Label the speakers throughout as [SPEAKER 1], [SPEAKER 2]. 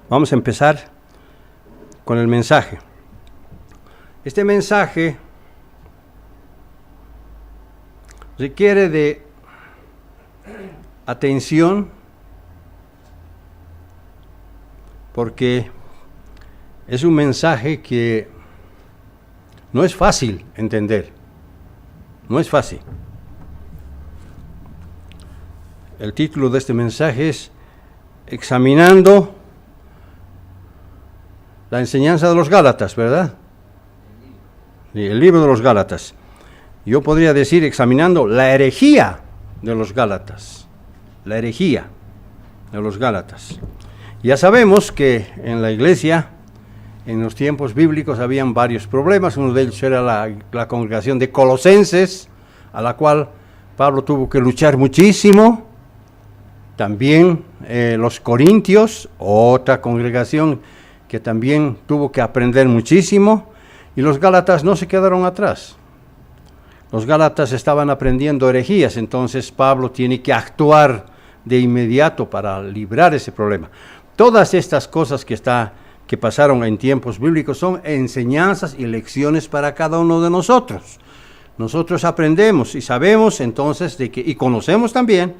[SPEAKER 1] Vamos a empezar con el mensaje. Este mensaje requiere de atención porque es un mensaje que no es fácil entender. No es fácil. El título de este mensaje es Examinando la enseñanza de los Gálatas, ¿verdad? El libro de los Gálatas. Yo podría decir examinando la herejía de los Gálatas. La herejía de los Gálatas. Ya sabemos que en la iglesia, en los tiempos bíblicos, habían varios problemas. Uno de ellos era la congregación de Colosenses, a la cual Pablo tuvo que luchar muchísimo. También los Corintios, otra congregación que también tuvo que aprender muchísimo. Y los Gálatas no se quedaron atrás. Los Gálatas estaban aprendiendo herejías, entonces Pablo tiene que actuar de inmediato para librar ese problema. Todas estas cosas que pasaron en tiempos bíblicos son enseñanzas y lecciones para cada uno de nosotros. Nosotros aprendemos y sabemos entonces y conocemos también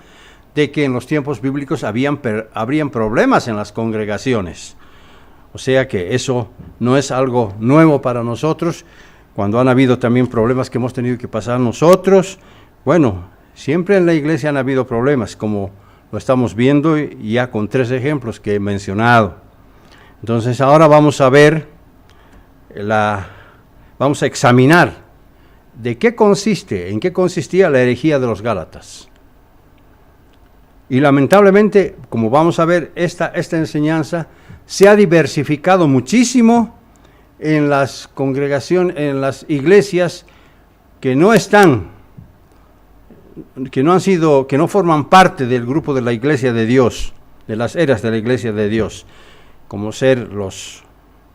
[SPEAKER 1] de que en los tiempos bíblicos habrían problemas en las congregaciones. O sea que eso no es algo nuevo para nosotros. Cuando han habido también problemas que hemos tenido que pasar nosotros, bueno, siempre en la iglesia han habido problemas, como lo estamos viendo ya con 3 ejemplos que he mencionado. Entonces ahora vamos a ver, vamos a examinar en qué consistía la herejía de los Gálatas. Y lamentablemente, como vamos a ver, esta enseñanza se ha diversificado muchísimo en las congregaciones, en las iglesias que no forman parte del grupo de la iglesia de Dios, de las eras de la iglesia de Dios, como ser los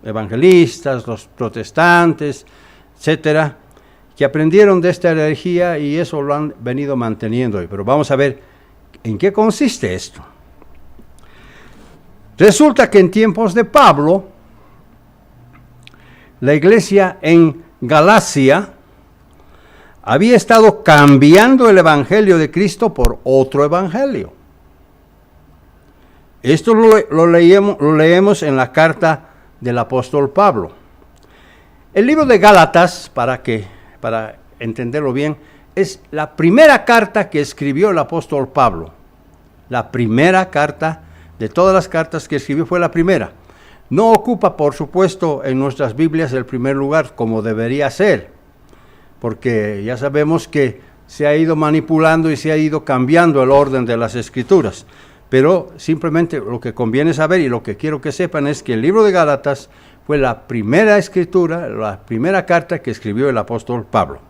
[SPEAKER 1] evangelistas, los protestantes, etcétera, que aprendieron de esta herejía y eso lo han venido manteniendo hoy. Pero vamos a ver en qué consiste esto. Resulta que en tiempos de Pablo, la iglesia en Galacia había estado cambiando el evangelio de Cristo por otro evangelio. Esto lo leemos en la carta del apóstol Pablo. El libro de Gálatas, para entenderlo bien, es la primera carta que escribió el apóstol Pablo. La primera carta, de todas las cartas que escribió, fue la primera. No ocupa, por supuesto, en nuestras Biblias el primer lugar, como debería ser, porque ya sabemos que se ha ido manipulando y se ha ido cambiando el orden de las Escrituras. Pero simplemente lo que conviene saber y lo que quiero que sepan es que el libro de Gálatas fue la primera escritura, la primera carta que escribió el apóstol Pablo.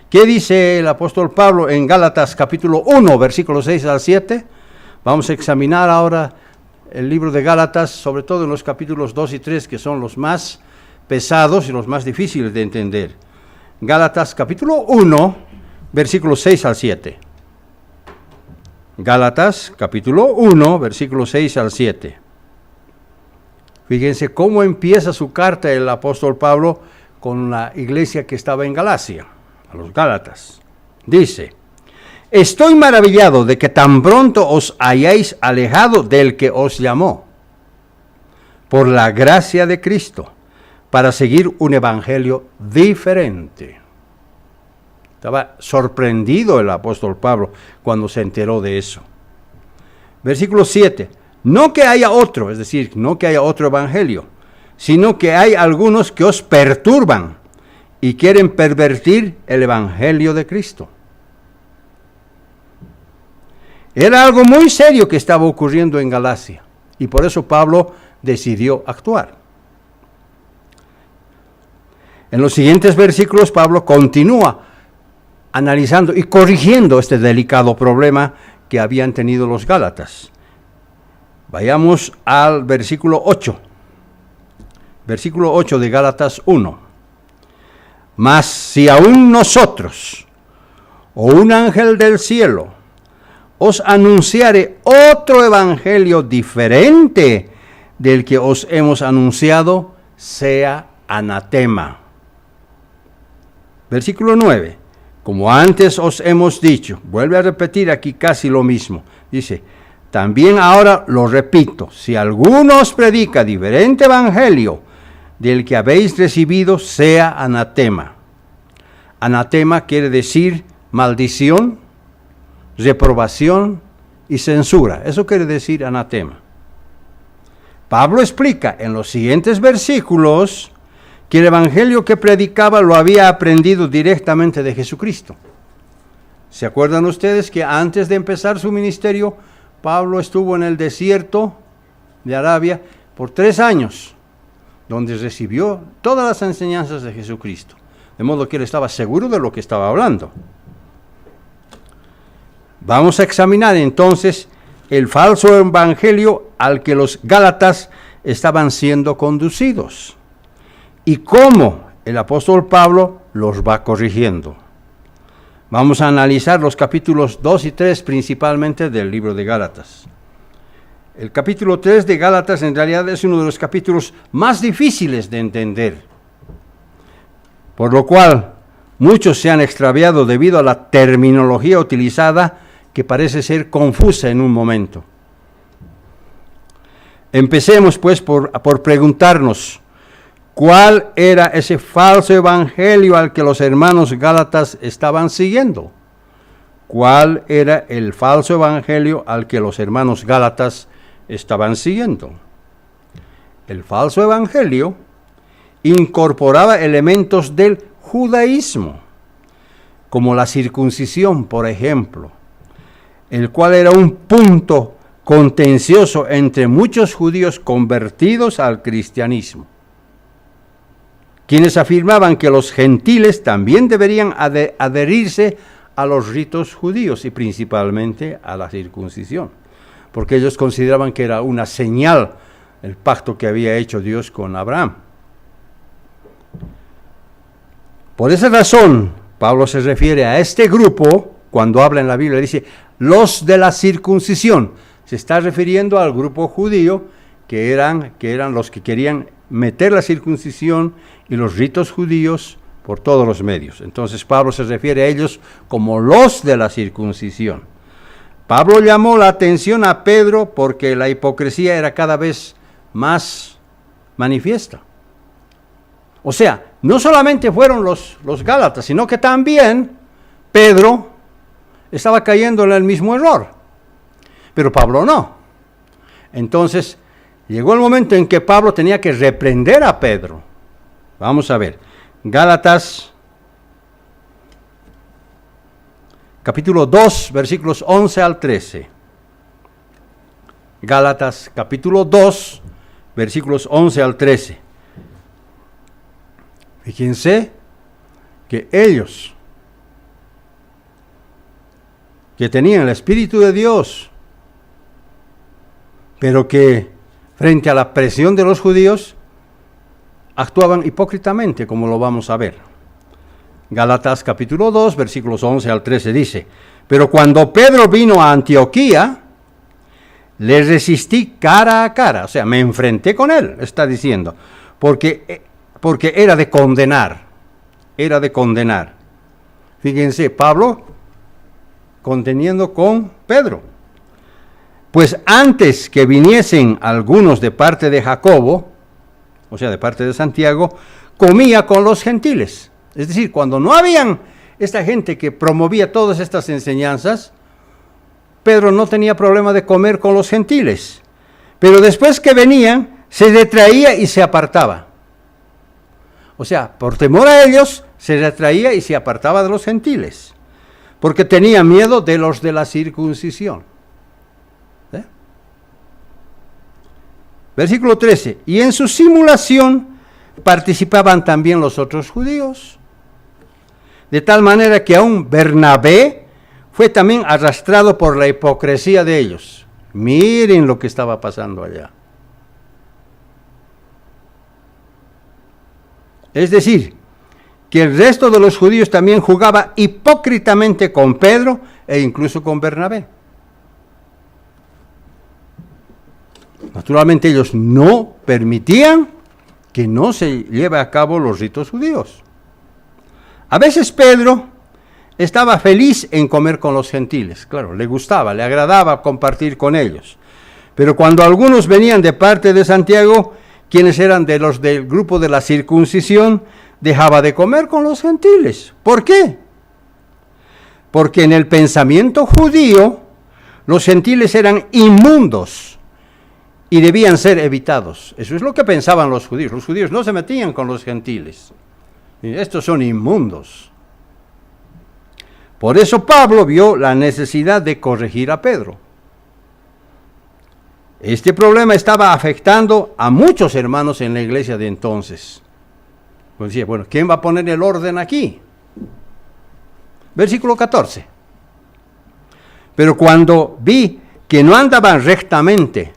[SPEAKER 1] ¿Qué dice el apóstol Pablo en Gálatas capítulo 1, versículos 6 al 7? Vamos a examinar ahora el libro de Gálatas, sobre todo en los capítulos 2 y 3, que son los más pesados y los más difíciles de entender. Gálatas capítulo 1, versículos 6 al 7. Gálatas capítulo 1, versículos 6 al 7. Fíjense cómo empieza su carta el apóstol Pablo con la iglesia que estaba en Galacia, a los Gálatas. Dice: estoy maravillado de que tan pronto os hayáis alejado del que os llamó, por la gracia de Cristo, para seguir un evangelio diferente. Estaba sorprendido el apóstol Pablo cuando se enteró de eso. Versículo 7. No que haya otro, es decir, no que haya otro evangelio, sino que hay algunos que os perturban y quieren pervertir el evangelio de Cristo. Era algo muy serio que estaba ocurriendo en Galacia y por eso Pablo decidió actuar. En los siguientes versículos Pablo continúa analizando y corrigiendo este delicado problema que habían tenido los Gálatas. Vayamos al versículo 8. Versículo 8 de Gálatas 1. Mas si aún nosotros, o un ángel del cielo, os anunciare otro evangelio diferente del que os hemos anunciado sea anatema. Versículo 9. Como antes os hemos dicho, vuelve a repetir aquí casi lo mismo. Dice, también ahora lo repito, si alguno os predica diferente evangelio del que habéis recibido, sea anatema. Anatema quiere decir maldición, reprobación y censura. Eso quiere decir anatema. Pablo explica en los siguientes versículos que el evangelio que predicaba lo había aprendido directamente de Jesucristo. ¿Se acuerdan ustedes que antes de empezar su ministerio, Pablo estuvo en el desierto de Arabia por 3 años, donde recibió todas las enseñanzas de Jesucristo? De modo que él estaba seguro de lo que estaba hablando. Vamos a examinar entonces el falso evangelio al que los gálatas estaban siendo conducidos y cómo el apóstol Pablo los va corrigiendo. Vamos a analizar los capítulos 2 y 3 principalmente del libro de Gálatas. El capítulo 3 de Gálatas en realidad es uno de los capítulos más difíciles de entender, por lo cual muchos se han extraviado debido a la terminología utilizada que parece ser confusa en un momento. Empecemos pues por preguntarnos, ¿cuál era ese falso evangelio al que los hermanos gálatas estaban siguiendo? ¿Cuál era el falso evangelio al que los hermanos gálatas estaban siguiendo? El falso evangelio incorporaba elementos del judaísmo, como la circuncisión, por ejemplo, el cual era un punto contencioso entre muchos judíos convertidos al cristianismo, quienes afirmaban que los gentiles también deberían adherirse a los ritos judíos y principalmente a la circuncisión, porque ellos consideraban que era una señal el pacto que había hecho Dios con Abraham. Por esa razón, Pablo se refiere a este grupo, cuando habla en la Biblia, dice, los de la circuncisión. Se está refiriendo al grupo judío, que eran los que querían meter la circuncisión y los ritos judíos por todos los medios. Entonces Pablo se refiere a ellos como los de la circuncisión. Pablo llamó la atención a Pedro porque la hipocresía era cada vez más manifiesta. O sea, no solamente fueron los gálatas, sino que también Pedro estaba cayendo en el mismo error. Pero Pablo no. Entonces, llegó el momento en que Pablo tenía que reprender a Pedro. Vamos a ver. Gálatas, capítulo 2, versículos 11 al 13. Gálatas, capítulo 2, versículos 11 al 13. Fíjense que ellos, que tenían el Espíritu de Dios, pero que frente a la presión de los judíos, actuaban hipócritamente, como lo vamos a ver. Gálatas capítulo 2, versículos 11 al 13 dice, pero cuando Pedro vino a Antioquía, le resistí cara a cara, o sea, me enfrenté con él, está diciendo, porque era de condenar. Fíjense, Pablo conteniendo con Pedro. Pues antes que viniesen algunos de parte de Jacobo, o sea, de parte de Santiago, comía con los gentiles. Es decir, cuando no habían esta gente que promovía todas estas enseñanzas, Pedro no tenía problema de comer con los gentiles. Pero después que venían, se retraía y se apartaba. O sea, por temor a ellos, se retraía y se apartaba de los gentiles, porque tenía miedo de los de la circuncisión. Versículo 13, y en su simulación participaban también los otros judíos, de tal manera que aún Bernabé fue también arrastrado por la hipocresía de ellos. Miren lo que estaba pasando allá. Es decir, que el resto de los judíos también jugaba hipócritamente con Pedro e incluso con Bernabé. Naturalmente ellos no permitían que no se lleve a cabo los ritos judíos. A veces Pedro estaba feliz en comer con los gentiles, claro, le gustaba, le agradaba compartir con ellos. Pero cuando algunos venían de parte de Santiago, quienes eran de los del grupo de la circuncisión, dejaba de comer con los gentiles. ¿Por qué? Porque en el pensamiento judío, los gentiles eran inmundos y debían ser evitados. Eso es lo que pensaban los judíos. Los judíos no se metían con los gentiles. Estos son inmundos. Por eso Pablo vio la necesidad de corregir a Pedro. Este problema estaba afectando a muchos hermanos en la iglesia de entonces. Pues decía, bueno, ¿quién va a poner el orden aquí? Versículo 14. Pero cuando vi que no andaban rectamente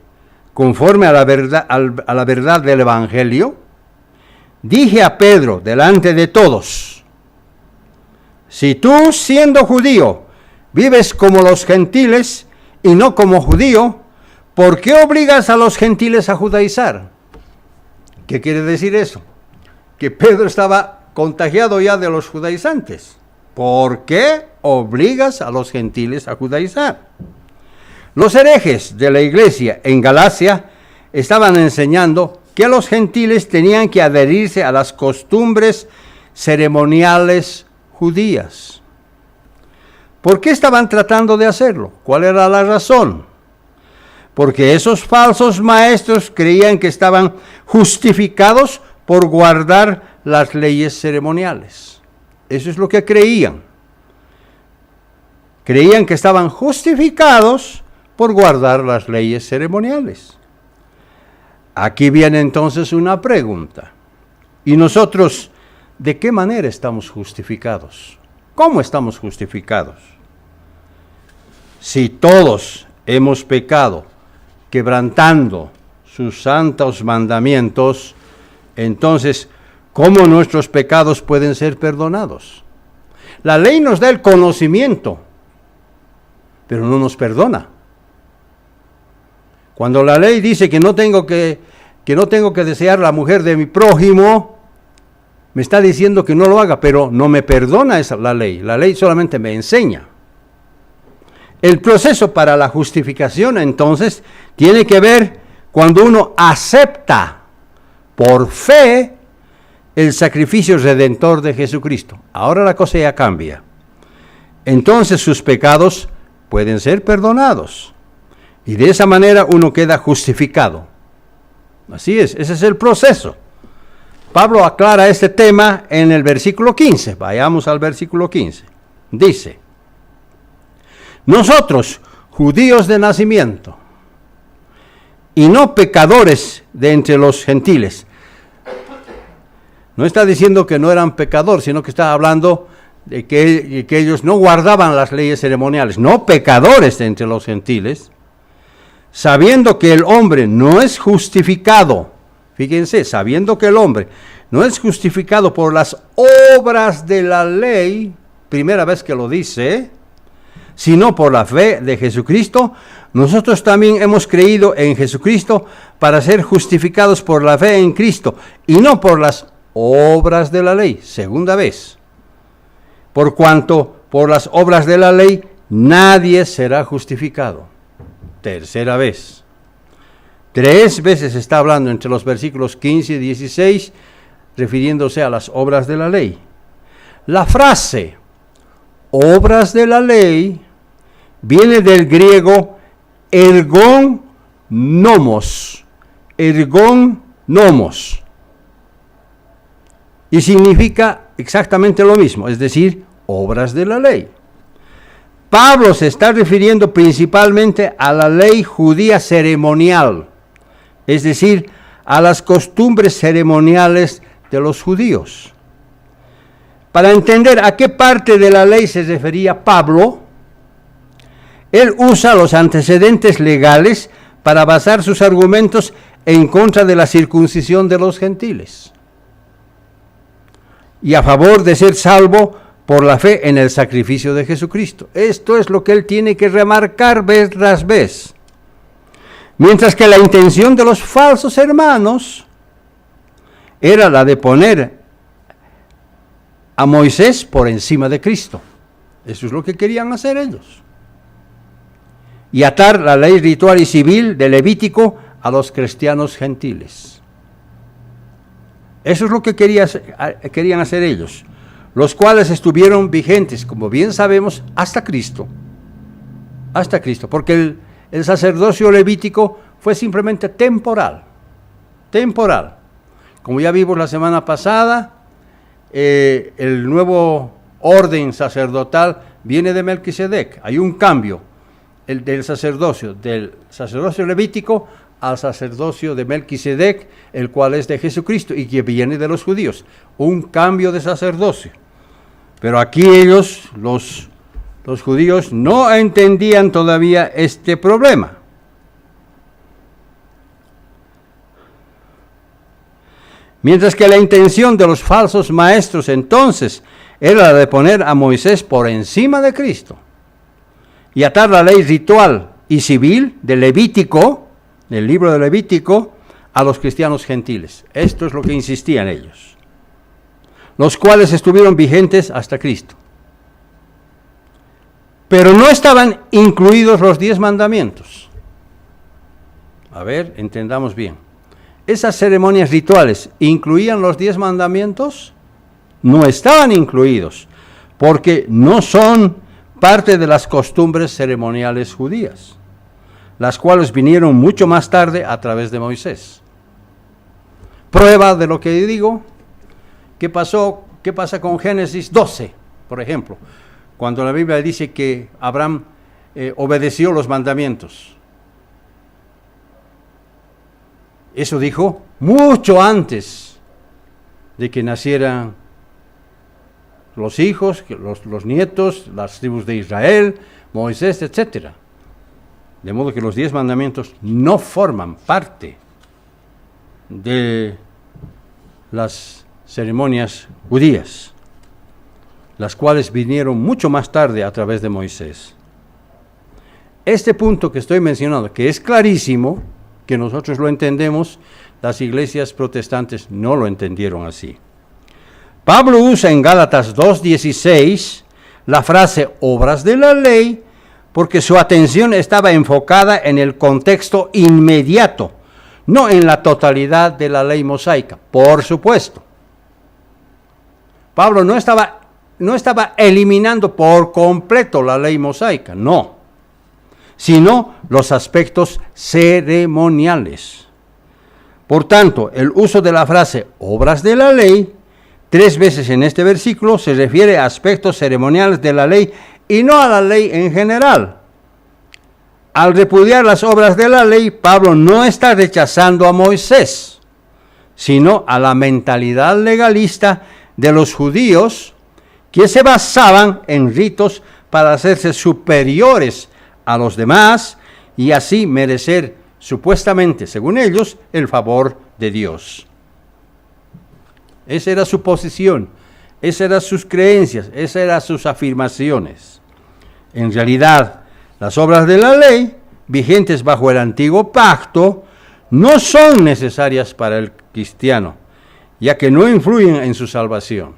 [SPEAKER 1] conforme a la verdad del Evangelio, dije a Pedro delante de todos, si tú siendo judío vives como los gentiles y no como judío, ¿por qué obligas a los gentiles a judaizar? ¿Qué quiere decir eso? Que Pedro estaba contagiado ya de los judaizantes. ¿Por qué obligas a los gentiles a judaizar? Los herejes de la iglesia en Galacia estaban enseñando que los gentiles tenían que adherirse a las costumbres ceremoniales judías. ¿Por qué estaban tratando de hacerlo? ¿Cuál era la razón? Porque esos falsos maestros creían que estaban justificados por guardar las leyes ceremoniales. Eso es lo que creían. Creían que estaban justificados por guardar las leyes ceremoniales. Aquí viene entonces una pregunta. ¿Y nosotros de qué manera estamos justificados? ¿Cómo estamos justificados? Si todos hemos pecado quebrantando sus santos mandamientos, entonces, ¿cómo nuestros pecados pueden ser perdonados? La ley nos da el conocimiento, pero no nos perdona. Cuando la ley dice que no tengo que desear la mujer de mi prójimo, me está diciendo que no lo haga, pero no me perdona la ley. La ley solamente me enseña. El proceso para la justificación, entonces, tiene que ver cuando uno acepta por fe el sacrificio redentor de Jesucristo. Ahora la cosa ya cambia. Entonces sus pecados pueden ser perdonados. Y de esa manera uno queda justificado. Así es, ese es el proceso. Pablo aclara este tema en el versículo 15. Vayamos al versículo 15. Dice, nosotros, judíos de nacimiento, y no pecadores de entre los gentiles. No está diciendo que no eran pecadores, sino que está hablando de que ellos no guardaban las leyes ceremoniales, no pecadores de entre los gentiles, sabiendo que el hombre no es justificado, fíjense, sabiendo que el hombre no es justificado por las obras de la ley, primera vez que lo dice, sino por la fe de Jesucristo. Nosotros también hemos creído en Jesucristo para ser justificados por la fe en Cristo y no por las obras de la ley. Segunda vez. Por cuanto por las obras de la ley nadie será justificado. Tercera vez. 3 veces está hablando entre los versículos 15 y 16, refiriéndose a las obras de la ley. La frase obras de la ley viene del griego ergon nomos, y significa exactamente lo mismo, es decir, obras de la ley. Pablo se está refiriendo principalmente a la ley judía ceremonial, es decir, a las costumbres ceremoniales de los judíos. Para entender a qué parte de la ley se refería Pablo, él usa los antecedentes legales para basar sus argumentos en contra de la circuncisión de los gentiles y a favor de ser salvo por la fe en el sacrificio de Jesucristo. Esto es lo que él tiene que remarcar vez tras vez. Mientras que la intención de los falsos hermanos era la de poner a Moisés por encima de Cristo. Eso es lo que querían hacer ellos. Y atar la ley ritual y civil de Levítico a los cristianos gentiles. Eso es lo que querían hacer ellos, los cuales estuvieron vigentes, como bien sabemos, hasta Cristo. Hasta Cristo, porque el sacerdocio levítico fue simplemente temporal. Temporal. Como ya vimos la semana pasada, el nuevo orden sacerdotal viene de Melquisedec. Hay un cambio del sacerdocio levítico al sacerdocio de Melquisedec, el cual es de Jesucristo y que viene de los judíos. Un cambio de sacerdocio. Pero aquí ellos, los judíos, no entendían todavía este problema. Mientras que la intención de los falsos maestros entonces era la de poner a Moisés por encima de Cristo y atar la ley ritual y civil del Levítico, del libro de Levítico, a los cristianos gentiles. Esto es lo que insistían ellos, los cuales estuvieron vigentes hasta Cristo. Pero no estaban incluidos los 10 mandamientos. A ver, entendamos bien. ¿Esas ceremonias rituales incluían los 10 mandamientos? No estaban incluidos, porque no son parte de las costumbres ceremoniales judías, las cuales vinieron mucho más tarde a través de Moisés. Prueba de lo que digo, ¿qué pasa con Génesis 12, por ejemplo? Cuando la Biblia dice que Abraham obedeció los mandamientos. Eso dijo mucho antes de que nacieran los hijos, los nietos, las tribus de Israel, Moisés, etc. De modo que los 10 mandamientos no forman parte de las ceremonias judías, las cuales vinieron mucho más tarde a través de Moisés. Este punto que estoy mencionando, que es clarísimo, que nosotros lo entendemos, las iglesias protestantes no lo entendieron así. Pablo usa en Gálatas 2:16 la frase obras de la ley porque su atención estaba enfocada en el contexto inmediato, no en la totalidad de la ley mosaica, por supuesto. Pablo no estaba eliminando por completo la ley mosaica, no, sino los aspectos ceremoniales. Por tanto, el uso de la frase obras de la ley 3 veces en este versículo se refiere a aspectos ceremoniales de la ley y no a la ley en general. Al repudiar las obras de la ley, Pablo no está rechazando a Moisés, sino a la mentalidad legalista de los judíos que se basaban en ritos para hacerse superiores a los demás y así merecer, supuestamente, según ellos, el favor de Dios. Esa era su posición, esas eran sus creencias, esas eran sus afirmaciones. En realidad, las obras de la ley, vigentes bajo el antiguo pacto, no son necesarias para el cristiano, ya que no influyen en su salvación.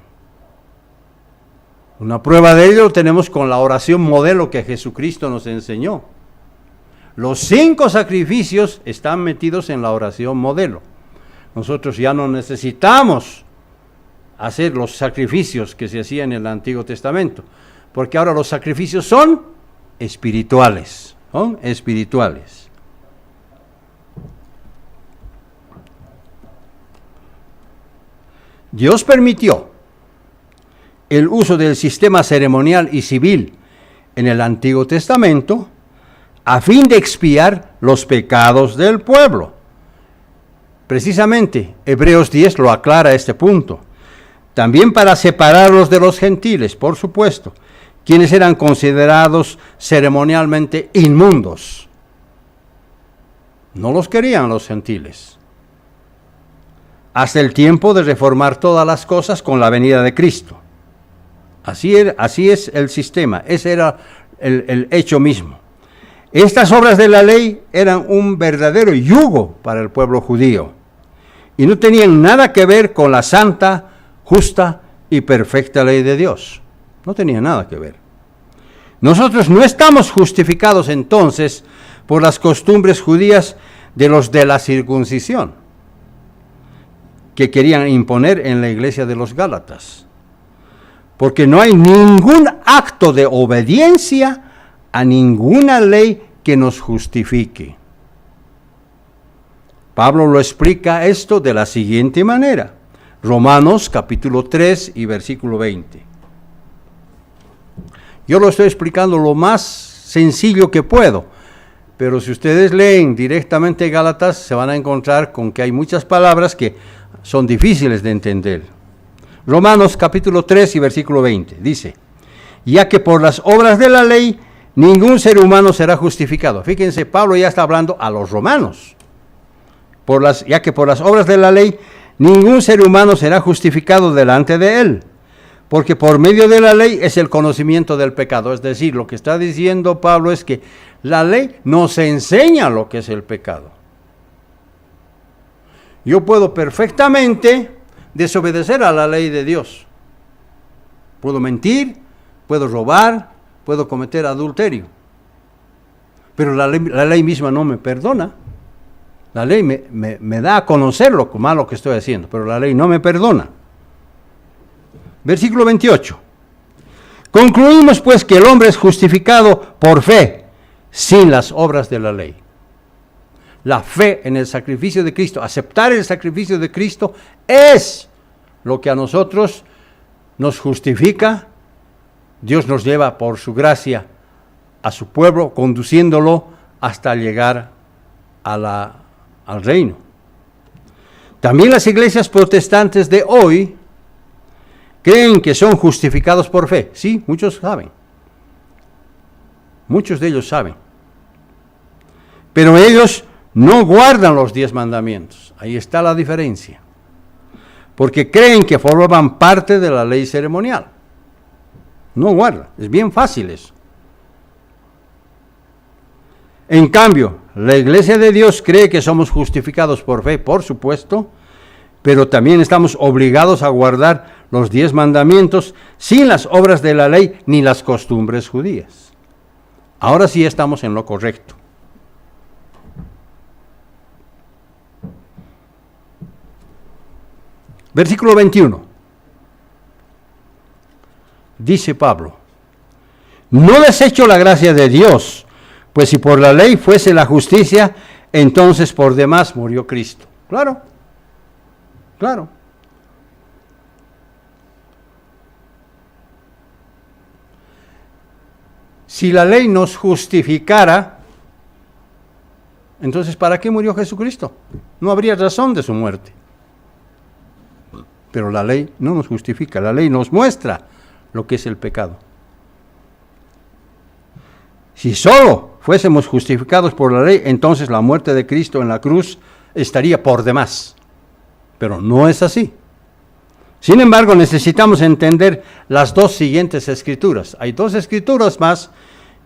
[SPEAKER 1] Una prueba de ello lo tenemos con la oración modelo que Jesucristo nos enseñó. Los 5 sacrificios están metidos en la oración modelo. Nosotros ya no necesitamos hacer los sacrificios que se hacían en el Antiguo Testamento, porque ahora los sacrificios son espirituales, Dios permitió el uso del sistema ceremonial y civil en el Antiguo Testamento a fin de expiar los pecados del pueblo. Precisamente, Hebreos 10 lo aclara este punto. También para separarlos de los gentiles, por supuesto, quienes eran considerados ceremonialmente inmundos. No los querían los gentiles. Hasta el tiempo de reformar todas las cosas con la venida de Cristo. Así es el sistema, ese era el hecho mismo. Estas obras de la ley eran un verdadero yugo para el pueblo judío y no tenían nada que ver con la santa, justa y perfecta ley de Dios. No tenía nada que ver. Nosotros no estamos justificados entonces por las costumbres judías de los de la circuncisión que querían imponer en la iglesia de los Gálatas, porque no hay ningún acto de obediencia a ninguna ley que nos justifique. Pablo lo explica esto de la siguiente manera. Romanos capítulo 3 y versículo 20. Yo lo estoy explicando lo más sencillo que puedo, pero si ustedes leen directamente Gálatas, se van a encontrar con que hay muchas palabras que son difíciles de entender. Romanos capítulo 3 y versículo 20 dice: ya que por las obras de la ley ningún ser humano será justificado. Fíjense, Pablo ya está hablando a los romanos. Ya que por las obras de la ley ningún ser humano será justificado delante de él, porque por medio de la ley es el conocimiento del pecado. Es decir, lo que está diciendo Pablo es que la ley nos enseña lo que es el pecado. Yo puedo perfectamente desobedecer a la ley de Dios. Puedo mentir, puedo robar, puedo cometer adulterio. Pero la ley misma no me perdona. La ley me da a conocer lo malo que estoy haciendo, pero la ley no me perdona. Versículo 28. Concluimos pues que el hombre es justificado por fe, sin las obras de la ley. La fe en el sacrificio de Cristo, aceptar el sacrificio de Cristo, es lo que a nosotros nos justifica. Dios nos lleva por su gracia a su pueblo, conduciéndolo hasta llegar al reino. También las iglesias protestantes de hoy creen que son justificados por fe. Sí, muchos saben. Muchos de ellos saben. Pero ellos no guardan los 10 mandamientos. Ahí está la diferencia. Porque creen que forman parte de la ley ceremonial. No guardan. Es bien fácil eso. En cambio, la Iglesia de Dios cree que somos justificados por fe, por supuesto, pero también estamos obligados a guardar los 10 mandamientos sin las obras de la ley ni las costumbres judías. Ahora sí estamos en lo correcto. Versículo 21. Dice Pablo: no desecho la gracia de Dios, pues si por la ley fuese la justicia, entonces por demás murió Cristo. Claro, claro. Si la ley nos justificara, entonces ¿para qué murió Jesucristo? No habría razón de su muerte. Pero la ley no nos justifica, la ley nos muestra lo que es el pecado. Si solo fuésemos justificados por la ley, entonces la muerte de Cristo en la cruz estaría por demás. Pero no es así. Sin embargo, necesitamos entender las 2 siguientes escrituras. Hay 2 escrituras más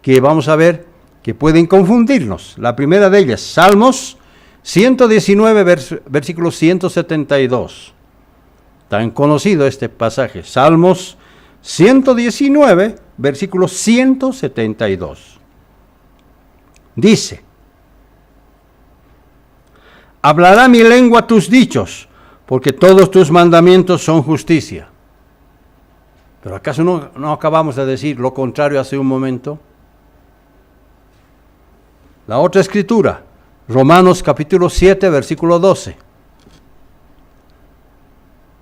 [SPEAKER 1] que vamos a ver que pueden confundirnos. La primera de ellas, Salmos 119, versículo 172. Tan conocido este pasaje. Salmos 119, versículo 172. Dice: hablará mi lengua tus dichos, porque todos tus mandamientos son justicia. ¿Pero acaso no acabamos de decir lo contrario hace un momento? La otra escritura, Romanos capítulo 7, versículo 12.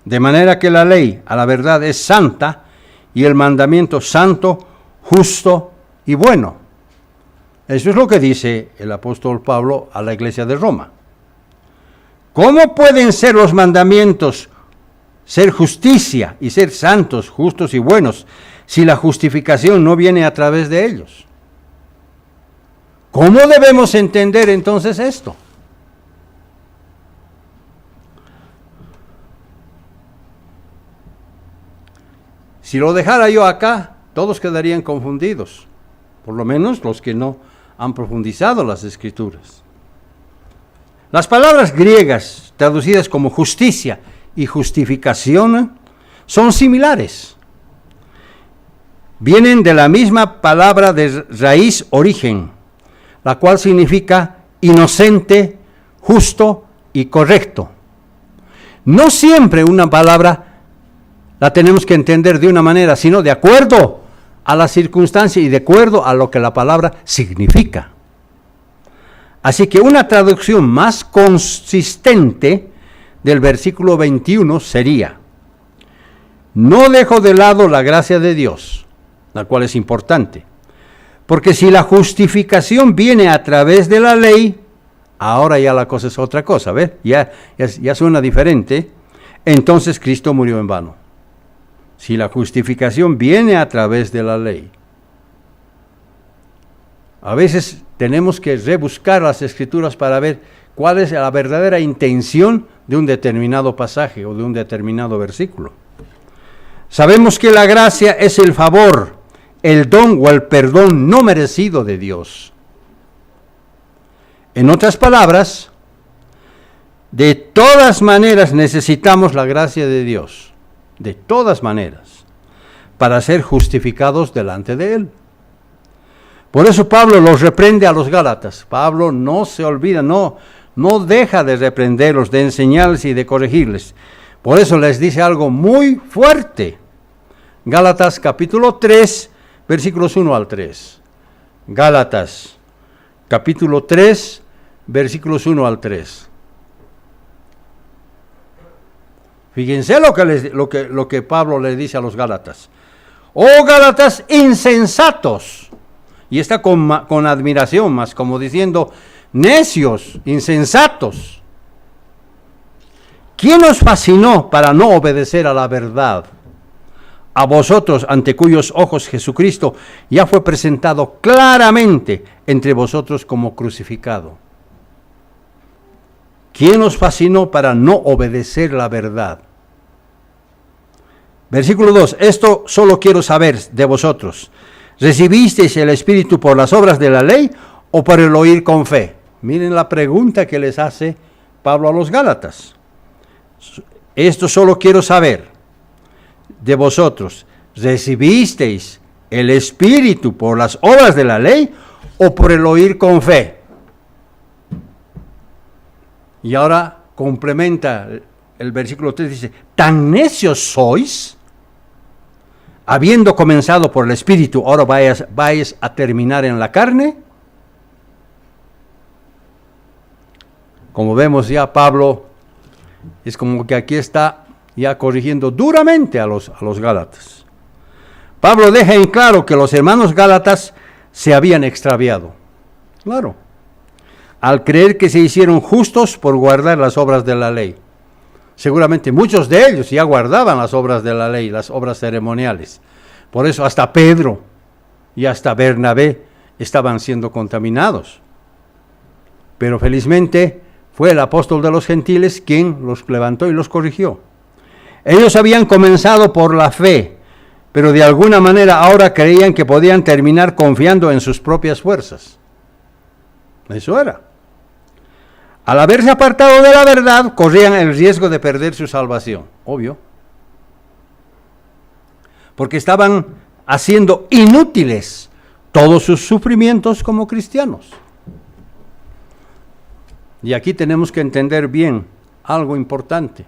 [SPEAKER 1] De manera que la ley, a la verdad, es santa, y el mandamiento santo, justo y bueno. Eso es lo que dice el apóstol Pablo a la iglesia de Roma. ¿Cómo pueden ser los mandamientos ser justicia y ser santos, justos y buenos, si la justificación no viene a través de ellos? ¿Cómo debemos entender entonces esto? Si lo dejara yo acá, todos quedarían confundidos, por lo menos los que no han profundizado las Escrituras. Las palabras griegas traducidas como justicia y justificación son similares. Vienen de la misma palabra de raíz origen, la cual significa inocente, justo y correcto. No siempre una palabra la tenemos que entender de una manera, sino de acuerdo a la circunstancia y de acuerdo a lo que la palabra significa. Así que una traducción más consistente del versículo 21 sería: no dejo de lado la gracia de Dios, la cual es importante, porque si la justificación viene a través de la ley, ahora ya la cosa es otra cosa, ¿ves? Ya suena diferente. Entonces Cristo murió en vano. Si la justificación viene a través de la ley. A veces tenemos que rebuscar las Escrituras para ver cuál es la verdadera intención de un determinado pasaje o de un determinado versículo. Sabemos que la gracia es el favor, el don o el perdón no merecido de Dios. En otras palabras, de todas maneras necesitamos la gracia de Dios, de todas maneras, para ser justificados delante de Él. Por eso Pablo los reprende a los Gálatas. Pablo no se olvida, no deja de reprenderlos, de enseñarles y de corregirles. Por eso les dice algo muy fuerte. Gálatas capítulo 3, versículos 1 al 3. Gálatas capítulo 3, versículos 1 al 3. Fíjense lo que Pablo le dice a los Gálatas. Oh Gálatas insensatos. Y está con admiración, más como diciendo, necios, insensatos. ¿Quién os fascinó para no obedecer a la verdad? A vosotros, ante cuyos ojos Jesucristo ya fue presentado claramente entre vosotros como crucificado. ¿Quién os fascinó para no obedecer la verdad? Versículo 2, esto solo quiero saber de vosotros. ¿Recibisteis el Espíritu por las obras de la ley o por el oír con fe? Miren la pregunta que les hace Pablo a los Gálatas. Esto solo quiero saber de vosotros. ¿Recibisteis el Espíritu por las obras de la ley o por el oír con fe? Y ahora complementa el versículo 3, dice, ¿tan necios sois? Habiendo comenzado por el Espíritu, ahora vais a terminar en la carne. Como vemos ya, Pablo es como que aquí está ya corrigiendo duramente a los Gálatas. Pablo deja en claro que los hermanos Gálatas se habían extraviado. Claro. Al creer que se hicieron justos por guardar las obras de la ley. Seguramente muchos de ellos ya guardaban las obras de la ley, las obras ceremoniales. Por eso hasta Pedro y hasta Bernabé estaban siendo contaminados. Pero felizmente fue el apóstol de los gentiles quien los levantó y los corrigió. Ellos habían comenzado por la fe, pero de alguna manera ahora creían que podían terminar confiando en sus propias fuerzas. Eso era. Al haberse apartado de la verdad, corrían el riesgo de perder su salvación, obvio. Porque estaban haciendo inútiles todos sus sufrimientos como cristianos. Y aquí tenemos que entender bien algo importante.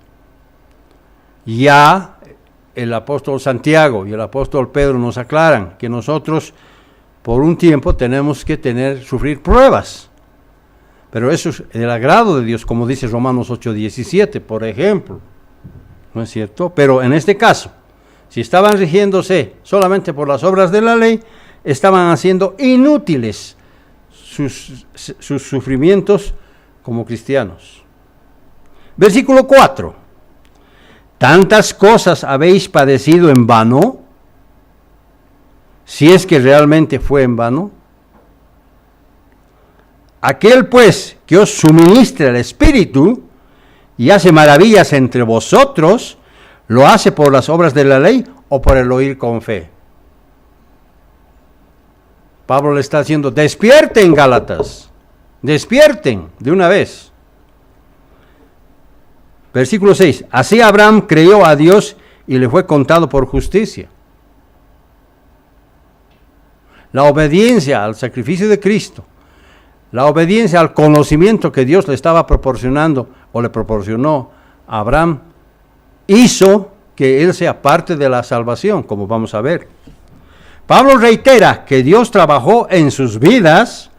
[SPEAKER 1] Ya el apóstol Santiago y el apóstol Pedro nos aclaran que nosotros por un tiempo tenemos que sufrir pruebas. Pero eso es el agrado de Dios, como dice Romanos 8:17, por ejemplo. ¿No es cierto? Pero en este caso, si estaban rigiéndose solamente por las obras de la ley, estaban haciendo inútiles sus sufrimientos como cristianos. Versículo 4. ¿Tantas cosas habéis padecido en vano? Si es que realmente fue en vano. Aquel pues que os suministra el Espíritu y hace maravillas entre vosotros, ¿lo hace por las obras de la ley o por el oír con fe? Pablo le está diciendo, despierten, Gálatas, despierten de una vez. Versículo 6, así Abraham creyó a Dios y le fue contado por justicia. La obediencia al sacrificio de Cristo, la obediencia al conocimiento que Dios le estaba proporcionando o le proporcionó a Abraham, hizo que él sea parte de la salvación, como vamos a ver. Pablo reitera que Dios trabajó en sus vidas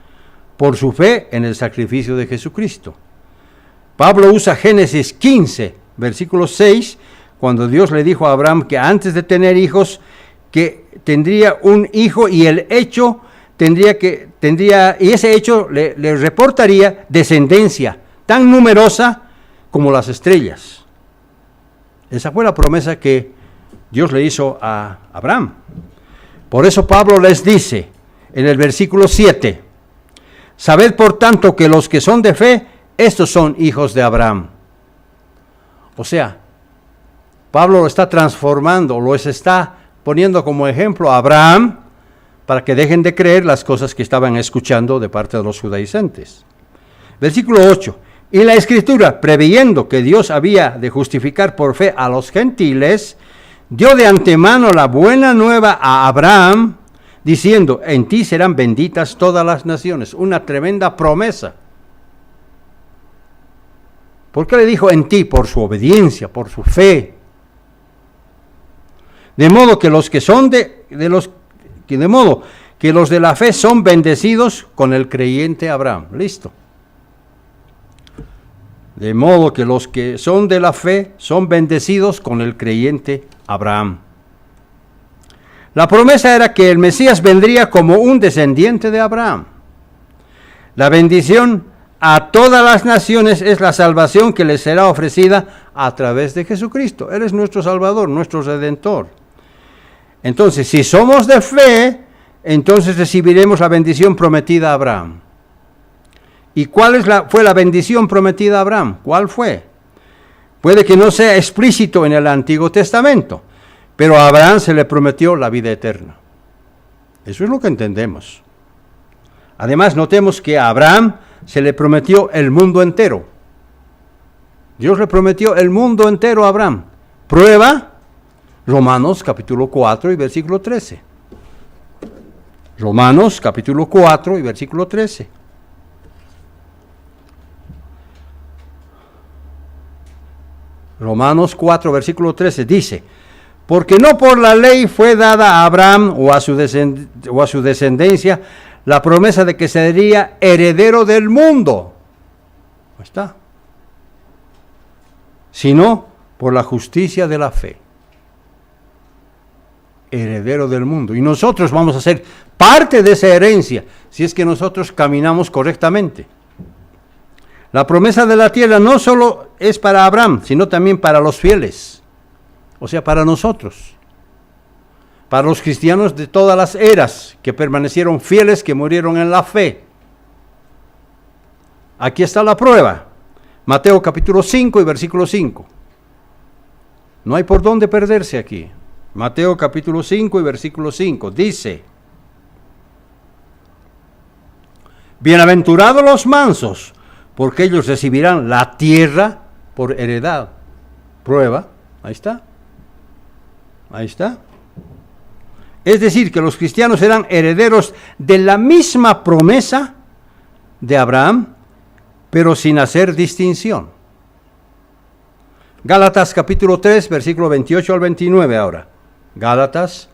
[SPEAKER 1] por su fe en el sacrificio de Jesucristo. Pablo usa Génesis 15, versículo 6, cuando Dios le dijo a Abraham que antes de tener hijos, que tendría un hijo y el hecho y ese hecho le reportaría descendencia tan numerosa como las estrellas. Esa fue la promesa que Dios le hizo a Abraham. Por eso Pablo les dice en el versículo 7, sabed por tanto que los que son de fe, estos son hijos de Abraham. O sea, Pablo lo está transformando, los está poniendo como ejemplo a Abraham para que dejen de creer las cosas que estaban escuchando de parte de los judaizantes. Versículo 8, y la Escritura, preveyendo que Dios había de justificar por fe a los gentiles, dio de antemano la buena nueva a Abraham, diciendo, en ti serán benditas todas las naciones. Una tremenda promesa. ¿Por qué le dijo en ti? Por su obediencia, por su fe. De modo que los de la fe son bendecidos con el creyente Abraham. Listo. De modo que los que son de la fe son bendecidos con el creyente Abraham. La promesa era que el Mesías vendría como un descendiente de Abraham. La bendición a todas las naciones es la salvación que les será ofrecida a través de Jesucristo. Él es nuestro Salvador, nuestro Redentor. Entonces, si somos de fe, entonces recibiremos la bendición prometida a Abraham. ¿Y cuál fue la bendición prometida a Abraham? ¿Cuál fue? Puede que no sea explícito en el Antiguo Testamento, pero a Abraham se le prometió la vida eterna. Eso es lo que entendemos. Además, notemos que a Abraham se le prometió el mundo entero. Dios le prometió el mundo entero a Abraham. Prueba, Romanos capítulo 4 y versículo 13. Romanos capítulo 4 y versículo 13. Romanos 4, versículo 13 dice, porque no por la ley fue dada a Abraham o a su descendencia la promesa de que sería heredero del mundo. Ahí está. Sino por la justicia de la fe. Heredero del mundo. Y nosotros vamos a ser parte de esa herencia si es que nosotros caminamos correctamente. La promesa de la tierra no solo es para Abraham, sino también para los fieles, o sea, para nosotros, para los cristianos de todas las eras que permanecieron fieles, que murieron en la fe. Aquí está la prueba, Mateo capítulo 5 y versículo 5. No hay por dónde perderse aquí. Mateo capítulo 5 y versículo 5 dice, bienaventurados los mansos, porque ellos recibirán la tierra por heredad. Prueba, ahí está. Ahí está. Es decir, que los cristianos serán herederos de la misma promesa de Abraham, pero sin hacer distinción. Gálatas capítulo 3, versículo 28 al 29 ahora. Gálatas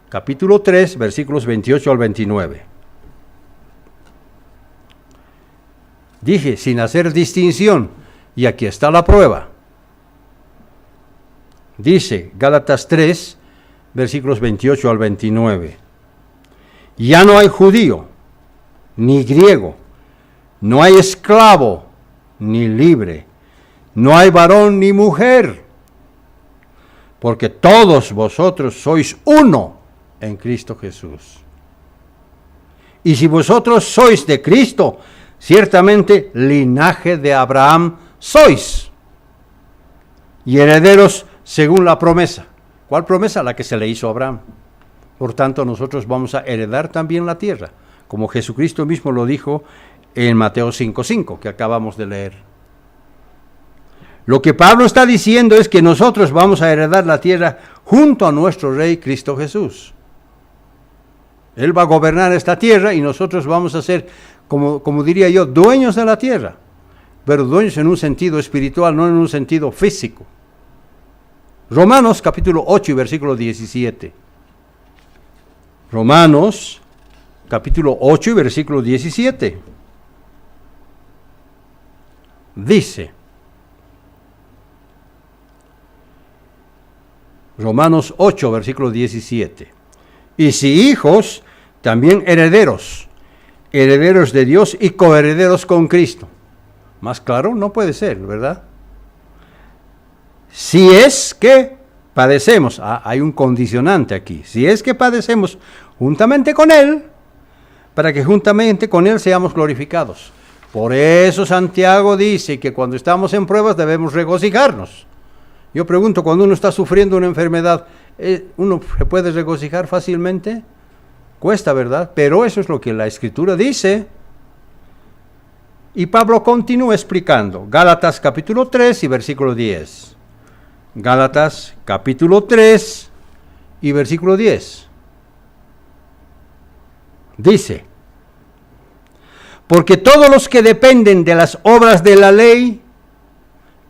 [SPEAKER 1] capítulo 3, versículos 28 al 29. Dije, sin hacer distinción, y aquí está la prueba. Dice, Gálatas 3, versículos 28 al 29. Ya no hay judío, ni griego, no hay esclavo, ni libre, no hay varón ni mujer, porque todos vosotros sois uno en Cristo Jesús. Y si vosotros sois de Cristo, ciertamente linaje de Abraham sois, y herederos según la promesa. ¿Cuál promesa? La que se le hizo a Abraham. Por tanto, nosotros vamos a heredar también la tierra, como Jesucristo mismo lo dijo en Mateo 5:5, que acabamos de leer. Lo que Pablo está diciendo es que nosotros vamos a heredar la tierra junto a nuestro Rey Cristo Jesús. Él va a gobernar esta tierra y nosotros vamos a ser, como diría yo, dueños de la tierra, pero dueños en un sentido espiritual, no en un sentido físico. Romanos capítulo 8 y versículo 17. Romanos capítulo 8 y versículo 17. Dice, Romanos 8, versículo 17. Y si hijos, también herederos, herederos de Dios y coherederos con Cristo. Más claro no puede ser, ¿verdad? Si es que padecemos, hay un condicionante aquí, si es que padecemos juntamente con Él, para que juntamente con Él seamos glorificados. Por eso Santiago dice que cuando estamos en pruebas debemos regocijarnos. Yo pregunto, cuando uno está sufriendo una enfermedad, ¿uno se puede regocijar fácilmente? Cuesta, ¿verdad? Pero eso es lo que la Escritura dice. Y Pablo continúa explicando. Gálatas capítulo 3 y versículo 10. Gálatas capítulo 3 y versículo 10. Dice, porque todos los que dependen de las obras de la ley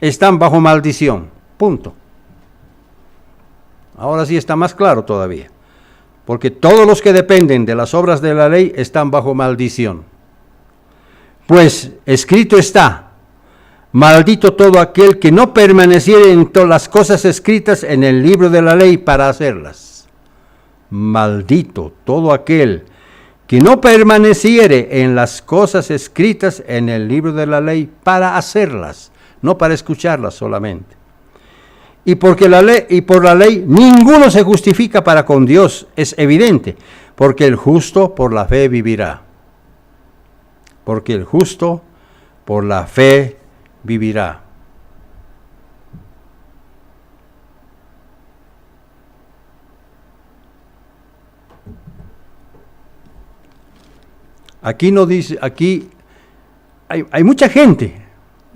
[SPEAKER 1] están bajo maldición. Punto. Ahora sí está más claro todavía. Porque todos los que dependen de las obras de la ley están bajo maldición. Pues escrito está, maldito todo aquel que no permaneciere en todas las cosas escritas en el libro de la ley para hacerlas. Maldito todo aquel que no permaneciere en las cosas escritas en el libro de la ley para hacerlas, no para escucharlas solamente. Y por la ley ninguno se justifica para con Dios, es evidente, porque el justo por la fe vivirá. Porque el justo por la fe vivirá. Aquí no dice, aquí hay mucha gente,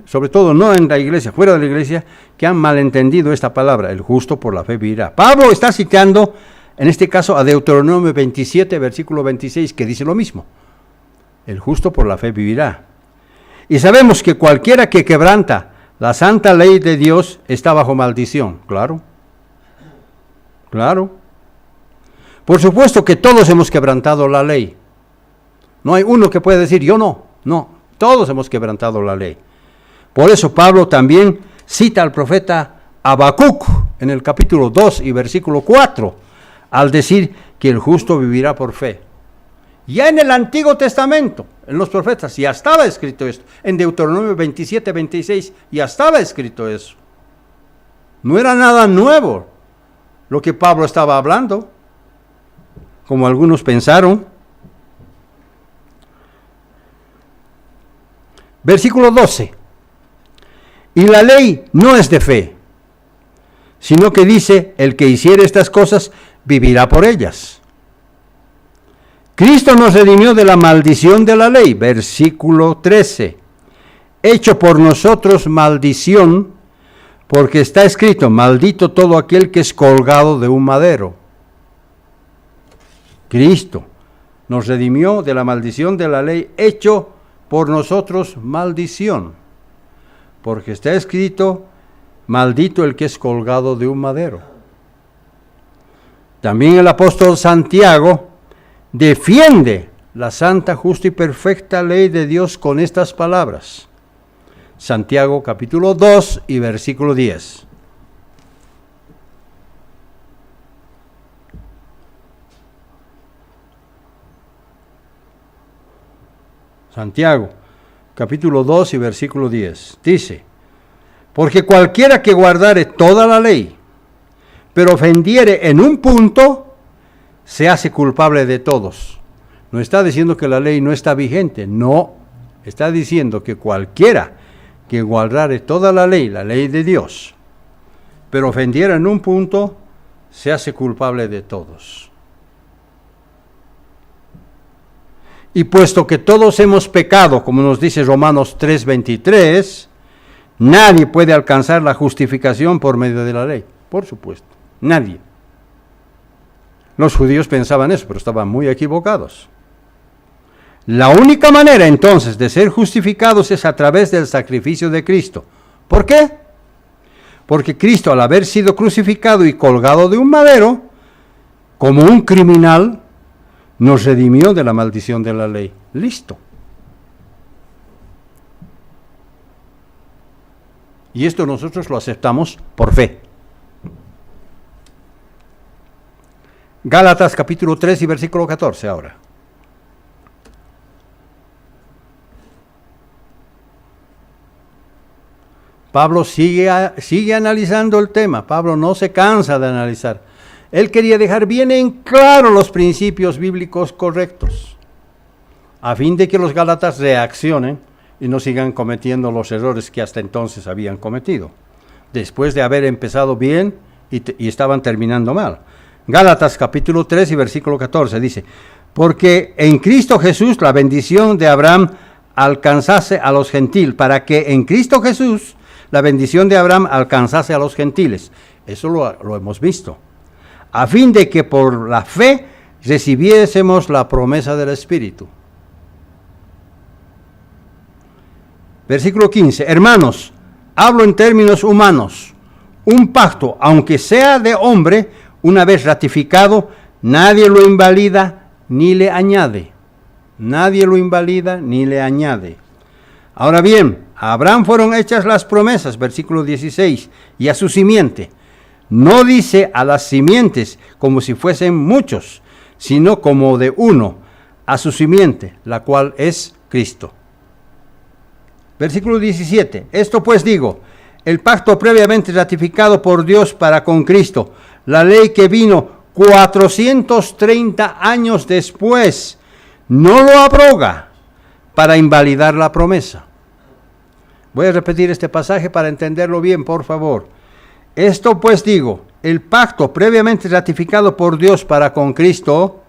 [SPEAKER 1] sobre todo no en la iglesia, fuera de la iglesia, que han malentendido esta palabra, el justo por la fe vivirá. Pablo está citando, en este caso, a Deuteronomio 27, versículo 26, que dice lo mismo. El justo por la fe vivirá. Y sabemos que cualquiera que quebranta la santa ley de Dios está bajo maldición. Claro. Claro. Por supuesto que todos hemos quebrantado la ley. No hay uno que pueda decir, yo no. No, todos hemos quebrantado la ley. Por eso Pablo también cita al profeta Habacuc en el capítulo 2 y versículo 4, al decir que el justo vivirá por fe. Ya en el Antiguo Testamento, en los profetas, ya estaba escrito esto. En Deuteronomio 27, 26, ya estaba escrito eso. No era nada nuevo lo que Pablo estaba hablando, como algunos pensaron. Versículo 12. Y la ley no es de fe, sino que dice, el que hiciere estas cosas vivirá por ellas. Cristo nos redimió de la maldición de la ley, versículo 13. Hecho por nosotros maldición, porque está escrito, maldito todo aquel que es colgado de un madero. Cristo nos redimió de la maldición de la ley, hecho por nosotros maldición, porque está escrito, maldito el que es colgado de un madero. También el apóstol Santiago defiende la santa, justa y perfecta ley de Dios con estas palabras. Santiago capítulo 2 y versículo 10. Santiago capítulo 2 y versículo 10. Dice, porque cualquiera que guardare toda la ley, pero ofendiere en un punto, se hace culpable de todos. No está diciendo que la ley no está vigente, no. Está diciendo que cualquiera que guardare toda la ley de Dios, pero ofendiera en un punto, se hace culpable de todos. Y puesto que todos hemos pecado, como nos dice Romanos 3:23, nadie puede alcanzar la justificación por medio de la ley. Por supuesto, nadie. Los judíos pensaban eso, pero estaban muy equivocados. La única manera entonces de ser justificados es a través del sacrificio de Cristo. ¿Por qué? Porque Cristo, al haber sido crucificado y colgado de un madero, como un criminal, nos redimió de la maldición de la ley. Listo. Y esto nosotros lo aceptamos por fe. Gálatas capítulo 3 y versículo 14 ahora. Pablo sigue analizando el tema. Pablo no se cansa de analizar. Él quería dejar bien en claro los principios bíblicos correctos, a fin de que los gálatas reaccionen y no sigan cometiendo los errores que hasta entonces habían cometido, después de haber empezado bien y estaban terminando mal. Gálatas capítulo 3 y versículo 14 dice, porque en Cristo Jesús la bendición de Abraham alcanzase a los gentiles, para que en Cristo Jesús la bendición de Abraham alcanzase a los gentiles. Eso lo hemos visto. A fin de que por la fe recibiésemos la promesa del Espíritu. Versículo 15. Hermanos, hablo en términos humanos. Un pacto, aunque sea de hombre, una vez ratificado, nadie lo invalida ni le añade. Nadie lo invalida ni le añade. Ahora bien, a Abraham fueron hechas las promesas, versículo 16, y a su simiente. No dice a las simientes como si fuesen muchos, sino como de uno, a su simiente, la cual es Cristo. Versículo 17. Esto pues digo, el pacto previamente ratificado por Dios para con Cristo, la ley que vino 430 años después, no lo abroga para invalidar la promesa. Voy a repetir este pasaje para entenderlo bien, por favor. Esto pues digo, el pacto previamente ratificado por Dios para con Cristo,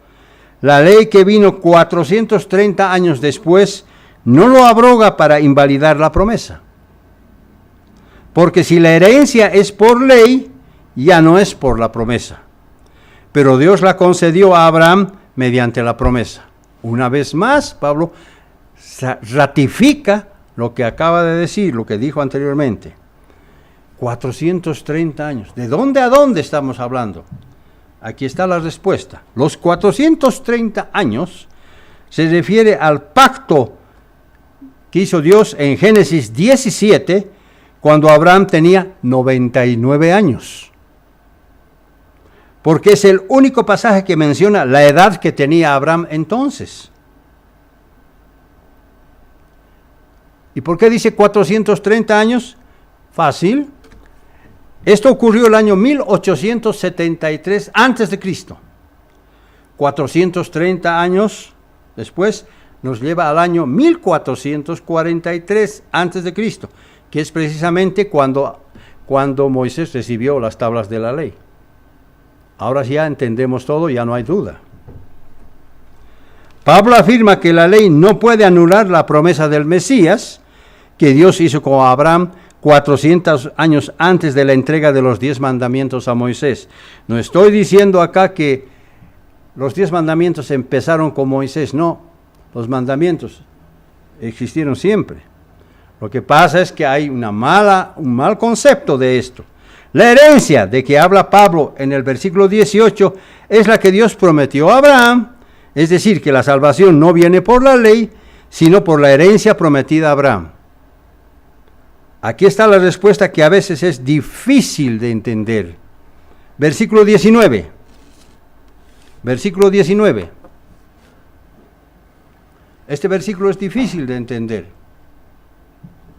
[SPEAKER 1] la ley que vino 430 años después, no lo abroga para invalidar la promesa. Porque si la herencia es por ley, ya no es por la promesa. Pero Dios la concedió a Abraham mediante la promesa. Una vez más, Pablo ratifica lo que acaba de decir, lo que dijo anteriormente. 430 años. ¿De dónde a dónde estamos hablando? Aquí está la respuesta. Los 430 años se refiere al pacto que hizo Dios en Génesis 17, cuando Abraham tenía 99 años. Porque es el único pasaje que menciona la edad que tenía Abraham entonces. ¿Y por qué dice 430 años? Fácil. Esto ocurrió el año 1873 antes de Cristo. 430 años después nos lleva al año 1443 antes de Cristo, que es precisamente cuando Moisés recibió las tablas de la ley. Ahora ya entendemos todo, ya no hay duda. Pablo afirma que la ley no puede anular la promesa del Mesías que Dios hizo con Abraham 400 años antes de la entrega de los 10 mandamientos a Moisés. No estoy diciendo acá que los 10 mandamientos empezaron con Moisés, no, los mandamientos existieron siempre. Lo que pasa es que hay un mal concepto de esto. La herencia de que habla Pablo en el versículo 18 es la que Dios prometió a Abraham, es decir, que la salvación no viene por la ley, sino por la herencia prometida a Abraham. Aquí está la respuesta que a veces es difícil de entender. Versículo 19. Versículo 19. Este versículo es difícil de entender.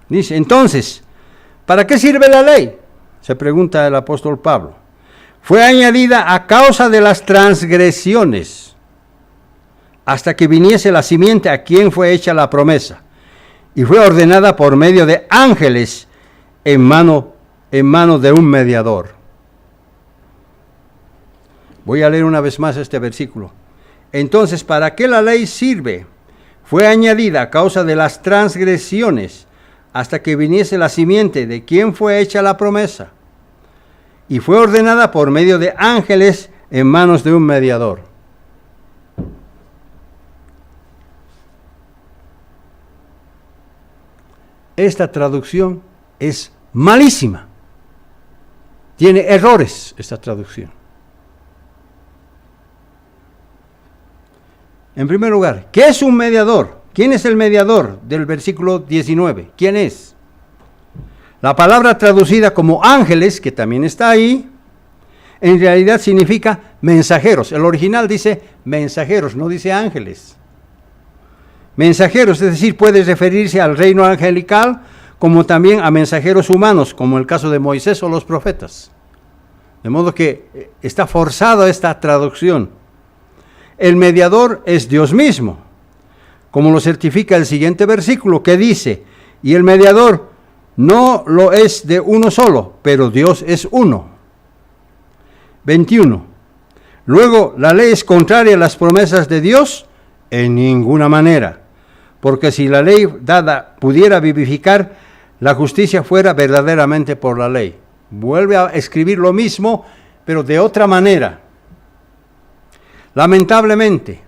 [SPEAKER 1] Dice, entonces, ¿para qué sirve la ley? Se pregunta el apóstol Pablo. Fue añadida a causa de las transgresiones, hasta que viniese la simiente a quien fue hecha la promesa. Y fue ordenada por medio de ángeles en mano de un mediador. Voy a leer una vez más este versículo. Entonces, ¿para qué la ley sirve? fue añadida a causa de las transgresiones, hasta que viniese la simiente de quien fue hecha la promesa, y fue ordenada por medio de ángeles en manos de un mediador. Esta traducción es malísima. Tiene errores esta traducción. En primer lugar, ¿qué es un mediador? ¿Quién es el mediador del versículo 19? ¿Quién es? La palabra traducida como ángeles, que también está ahí, en realidad significa mensajeros. El original dice mensajeros, no dice ángeles. Mensajeros, es decir, puede referirse al reino angelical como también a mensajeros humanos, como el caso de Moisés o los profetas. De modo que está forzada esta traducción. El mediador es Dios mismo, como lo certifica el siguiente versículo que dice, y el mediador no lo es de uno solo, pero Dios es uno. 21. Luego, ¿la ley es contraria a las promesas de Dios? En ninguna manera, porque si la ley dada pudiera vivificar, la justicia fuera verdaderamente por la ley. Vuelve a escribir lo mismo, pero de otra manera. Lamentablemente,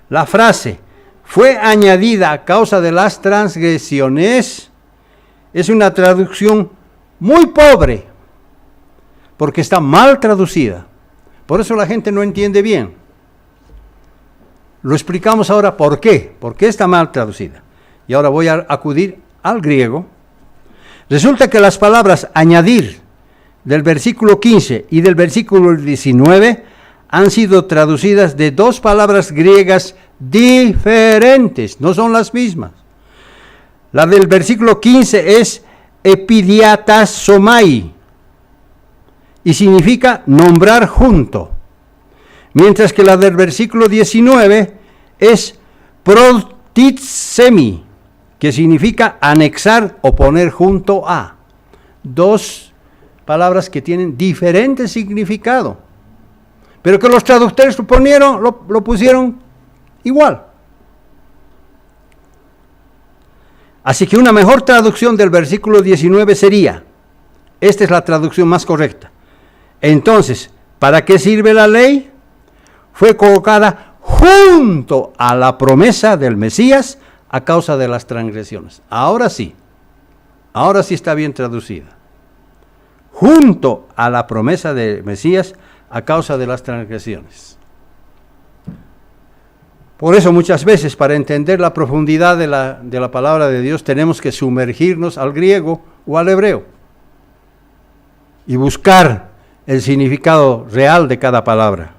[SPEAKER 1] la frase fue añadida a causa de las transgresiones es una traducción muy pobre, porque está mal traducida. Por eso la gente no entiende bien. Lo explicamos ahora por qué está mal traducida. Y ahora voy a acudir al griego. Resulta que las palabras añadir del versículo 15 y del versículo 19 han sido traducidas de dos palabras griegas diferentes, no son las mismas. La del versículo 15 es epidiatasomai y significa nombrar junto, mientras que la del versículo 19 es protitsemi, que significa anexar o poner junto a. Dos palabras que tienen diferente significado, pero que los traductores lo pusieron igual. Así que una mejor traducción del versículo 19 sería, esta es la traducción más correcta. Entonces, ¿para qué sirve la ley? Fue colocada junto a la promesa del Mesías a causa de las transgresiones. Ahora sí está bien traducida. Junto a la promesa del Mesías a causa de las transgresiones. Por eso muchas veces, para entender la profundidad de la palabra de Dios, tenemos que sumergirnos al griego o al hebreo y buscar el significado real de cada palabra.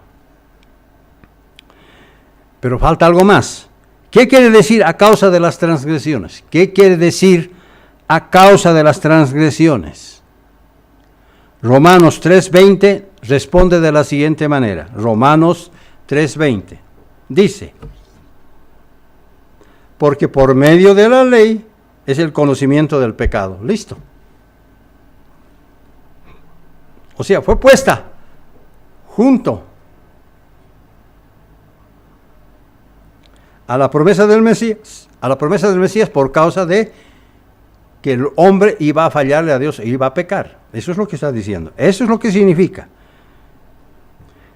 [SPEAKER 1] Pero falta algo más. ¿Qué quiere decir a causa de las transgresiones? ¿Qué quiere decir a causa de las transgresiones? Romanos 3:20 responde de la siguiente manera. Romanos 3:20 dice, porque por medio de la ley es el conocimiento del pecado. Listo. O sea, fue puesta junto a la promesa del Mesías, por causa de que el hombre iba a fallarle a Dios, iba a pecar. Eso es lo que está diciendo. Eso es lo que significa.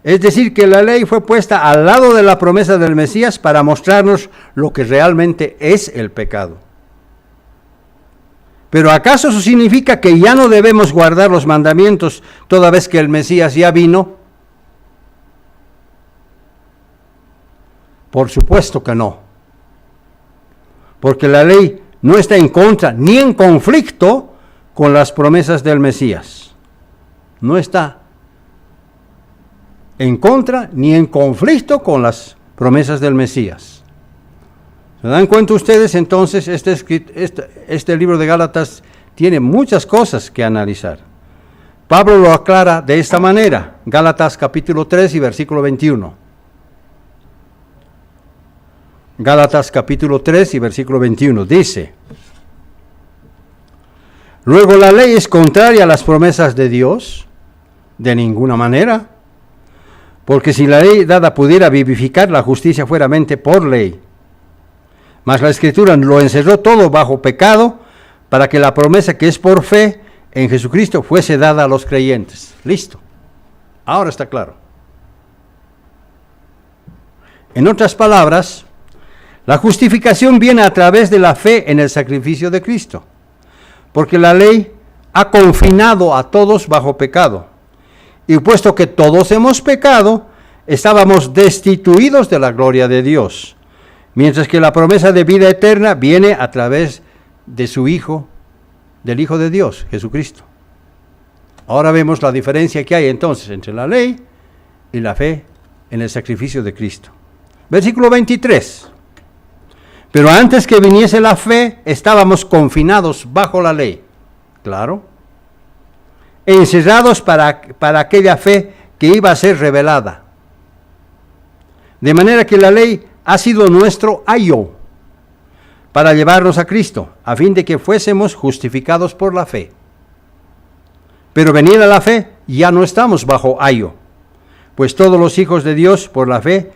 [SPEAKER 1] Es decir, que la ley fue puesta al lado de la promesa del Mesías para mostrarnos lo que realmente es el pecado. Pero ¿acaso eso significa que ya no debemos guardar los mandamientos toda vez que el Mesías ya vino? Por supuesto que no. Porque la ley no está en contra ni en conflicto con las promesas del Mesías. No está en contra ni en conflicto con las promesas del Mesías. ¿Se dan cuenta ustedes? Entonces, este libro de Gálatas tiene muchas cosas que analizar. Pablo lo aclara de esta manera, Gálatas capítulo 3 y versículo 21. Gálatas capítulo 3 y versículo 21 dice, luego la ley es contraria a las promesas de Dios, de ninguna manera, porque si la ley dada pudiera vivificar, la justicia fuera mente por ley. Mas la Escritura lo encerró todo bajo pecado, para que la promesa que es por fe en Jesucristo fuese dada a los creyentes. Listo. Ahora está claro. En otras palabras, la justificación viene a través de la fe en el sacrificio de Cristo, porque la ley ha confinado a todos bajo pecado. Y puesto que todos hemos pecado, estábamos destituidos de la gloria de Dios, mientras que la promesa de vida eterna viene a través de su Hijo, del Hijo de Dios, Jesucristo. Ahora vemos la diferencia que hay entonces entre la ley y la fe en el sacrificio de Cristo. Versículo 23. Pero antes que viniese la fe, estábamos confinados bajo la ley. Claro. Encerrados para aquella fe que iba a ser revelada. De manera que la ley ha sido nuestro ayo para llevarnos a Cristo, a fin de que fuésemos justificados por la fe. Pero venida la fe, ya no estamos bajo ayo, pues todos los hijos de Dios por la fe,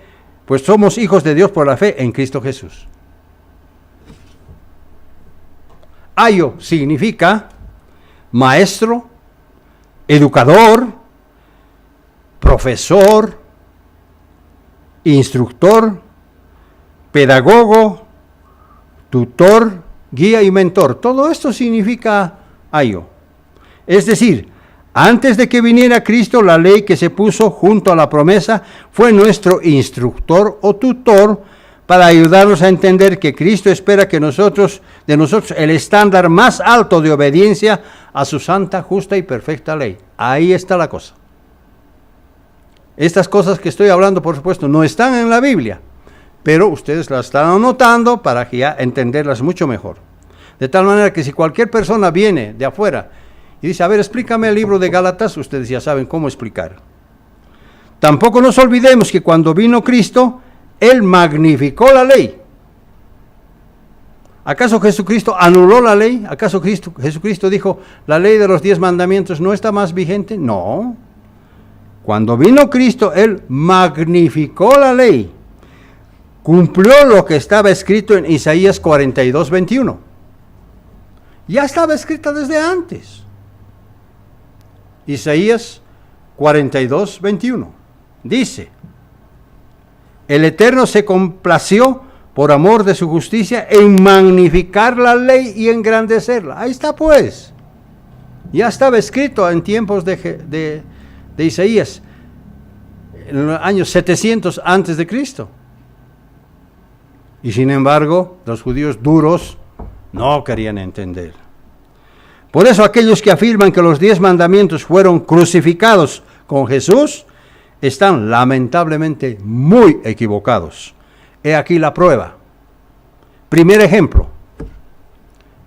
[SPEAKER 1] pues somos hijos de Dios por la fe en Cristo Jesús. Ayo significa maestro, educador, profesor, instructor, pedagogo, tutor, guía y mentor. Todo esto significa ayo. Es decir, antes de que viniera Cristo, la ley que se puso junto a la promesa fue nuestro instructor o tutor para ayudarnos a entender que Cristo espera que de nosotros el estándar más alto de obediencia a su santa, justa y perfecta ley. Ahí está la cosa. Estas cosas que estoy hablando, por supuesto, no están en la Biblia, pero ustedes las están anotando para que ya entenderlas mucho mejor. De tal manera que si cualquier persona viene de afuera y dice, a ver, explícame el libro de Gálatas, ustedes ya saben cómo explicar. Tampoco nos olvidemos que cuando vino Cristo, Él magnificó la ley. ¿Acaso Jesucristo anuló la ley? ¿Acaso Jesucristo dijo, la ley de los 10 mandamientos no está más vigente? No. Cuando vino Cristo, Él magnificó la ley. Cumplió lo que estaba escrito en Isaías 42, 21. Ya estaba escrita desde antes. Isaías 42, 21. Dice, el Eterno se complació por amor de su justicia en magnificar la ley y engrandecerla. Ahí está pues. Ya estaba escrito en tiempos de Isaías, en los años 700 antes de Cristo. Y sin embargo, los judíos duros no querían entender. Por eso aquellos que afirman que los 10 mandamientos fueron crucificados con Jesús, están lamentablemente muy equivocados. He aquí la prueba. Primer ejemplo.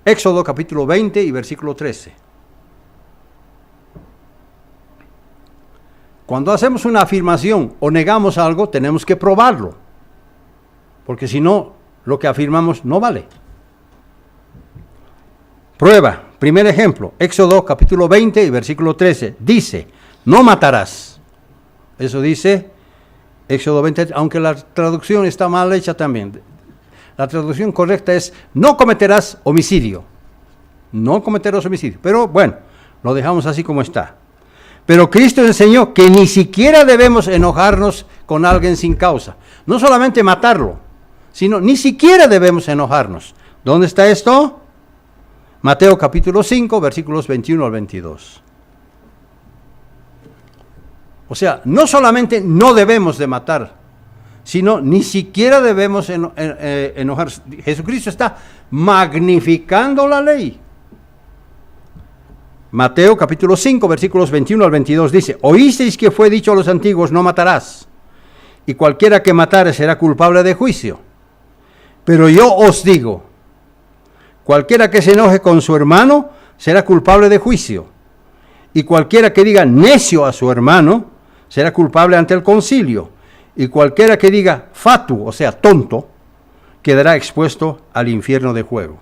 [SPEAKER 1] Éxodo capítulo 20 y versículo 13. Cuando hacemos una afirmación o negamos algo, tenemos que probarlo. Porque si no, lo que afirmamos no vale. Prueba. Primer ejemplo. Éxodo capítulo 20 y versículo 13. Dice, no matarás. Eso dice Éxodo 20, aunque la traducción está mal hecha también. La traducción correcta es, no cometerás homicidio. No cometerás homicidio. Pero bueno, lo dejamos así como está. Pero Cristo enseñó que ni siquiera debemos enojarnos con alguien sin causa. No solamente matarlo, sino ni siquiera debemos enojarnos. ¿Dónde está esto? Mateo capítulo 5, versículos 21 al 22. O sea, no solamente no debemos de matar, sino ni siquiera debemos enojarnos. Jesucristo está magnificando la ley. Mateo capítulo 5, versículos 21 al 22 dice, oísteis que fue dicho a los antiguos, no matarás, y cualquiera que matare será culpable de juicio. Pero yo os digo, cualquiera que se enoje con su hermano será culpable de juicio, y cualquiera que diga necio a su hermano será culpable ante el concilio, y cualquiera que diga fatu, o sea, tonto, quedará expuesto al infierno de fuego.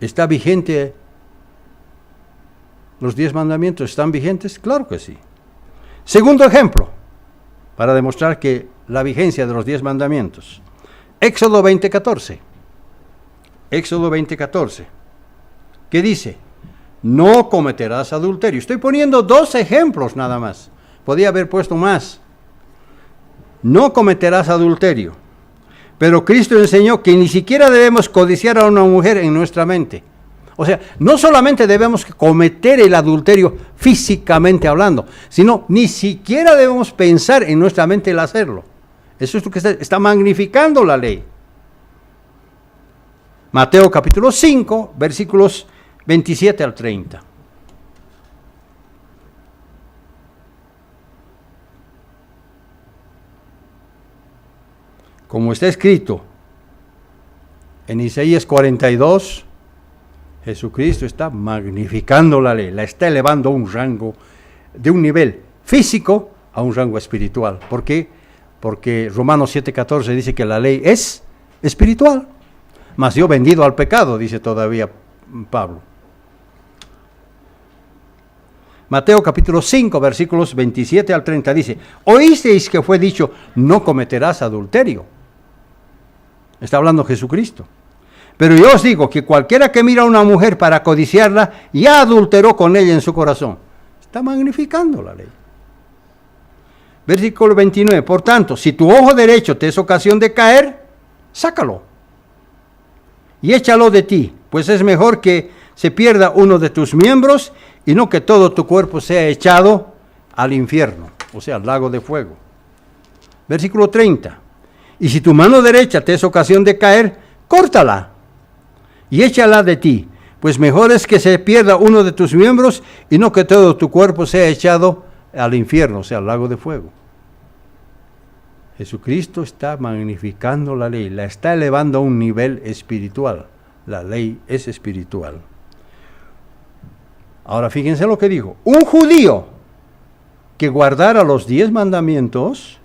[SPEAKER 1] ¿Está vigente? ¿Los 10 mandamientos están vigentes? Claro que sí. Segundo ejemplo, para demostrar que la vigencia de los 10 mandamientos. Éxodo 20:14. Éxodo 20:14. ¿Qué dice? No cometerás adulterio. Estoy poniendo 2 ejemplos nada más. Podía haber puesto más. No cometerás adulterio. Pero Cristo enseñó que ni siquiera debemos codiciar a una mujer en nuestra mente. O sea, no solamente debemos cometer el adulterio físicamente hablando, sino ni siquiera debemos pensar en nuestra mente el hacerlo. Eso es lo que está magnificando la ley. Mateo capítulo 5, versículos 27 al 30. Como está escrito en Isaías 42, Jesucristo está magnificando la ley, la está elevando a un rango, de un nivel físico a un rango espiritual. ¿Por qué? Porque Romanos 7:14 dice que la ley es espiritual, mas yo vendido al pecado, dice todavía Pablo. Mateo capítulo 5, versículos 27 al 30 dice, oísteis que fue dicho, no cometerás adulterio. Está hablando Jesucristo. Pero yo os digo que cualquiera que mira a una mujer para codiciarla, ya adulteró con ella en su corazón. Está magnificando la ley. Versículo 29, por tanto, si tu ojo derecho te es ocasión de caer, sácalo y échalo de ti, pues es mejor que se pierda uno de tus miembros y no que todo tu cuerpo sea echado al infierno, o sea, al lago de fuego. Versículo 30, y si tu mano derecha te es ocasión de caer, córtala y échala de ti, pues mejor es que se pierda uno de tus miembros y no que todo tu cuerpo sea echado al infierno, o sea, al lago de fuego. Jesucristo está magnificando la ley, la está elevando a un nivel espiritual. La ley es espiritual. Ahora fíjense lo que dijo. Un judío que guardara los 10 mandamientos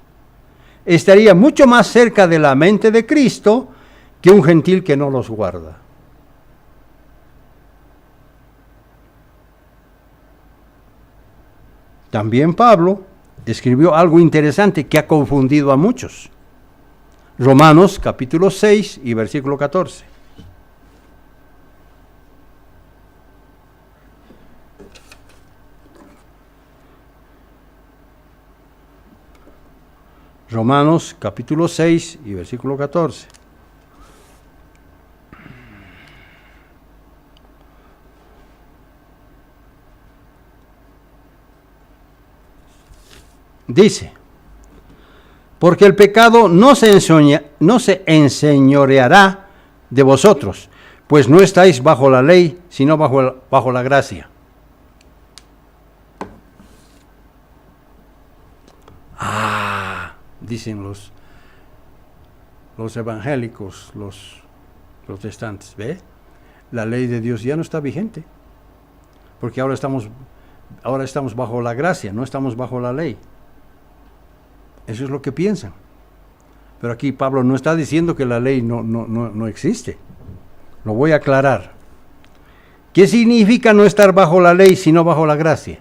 [SPEAKER 1] estaría mucho más cerca de la mente de Cristo que un gentil que no los guarda. También Pablo escribió algo interesante que ha confundido a muchos. Romanos capítulo 6 y versículo 14. Romanos capítulo 6 y versículo 14. Dice, porque el pecado no se enseñoreará de vosotros, pues no estáis bajo la ley, sino bajo la gracia. Dicen los evangélicos, los protestantes, ¿ve? La ley de Dios ya no está vigente, porque ahora estamos bajo la gracia, no estamos bajo la ley. Eso es lo que piensan. Pero aquí Pablo no está diciendo que la ley no existe. Lo voy a aclarar. ¿Qué significa no estar bajo la ley sino bajo la gracia?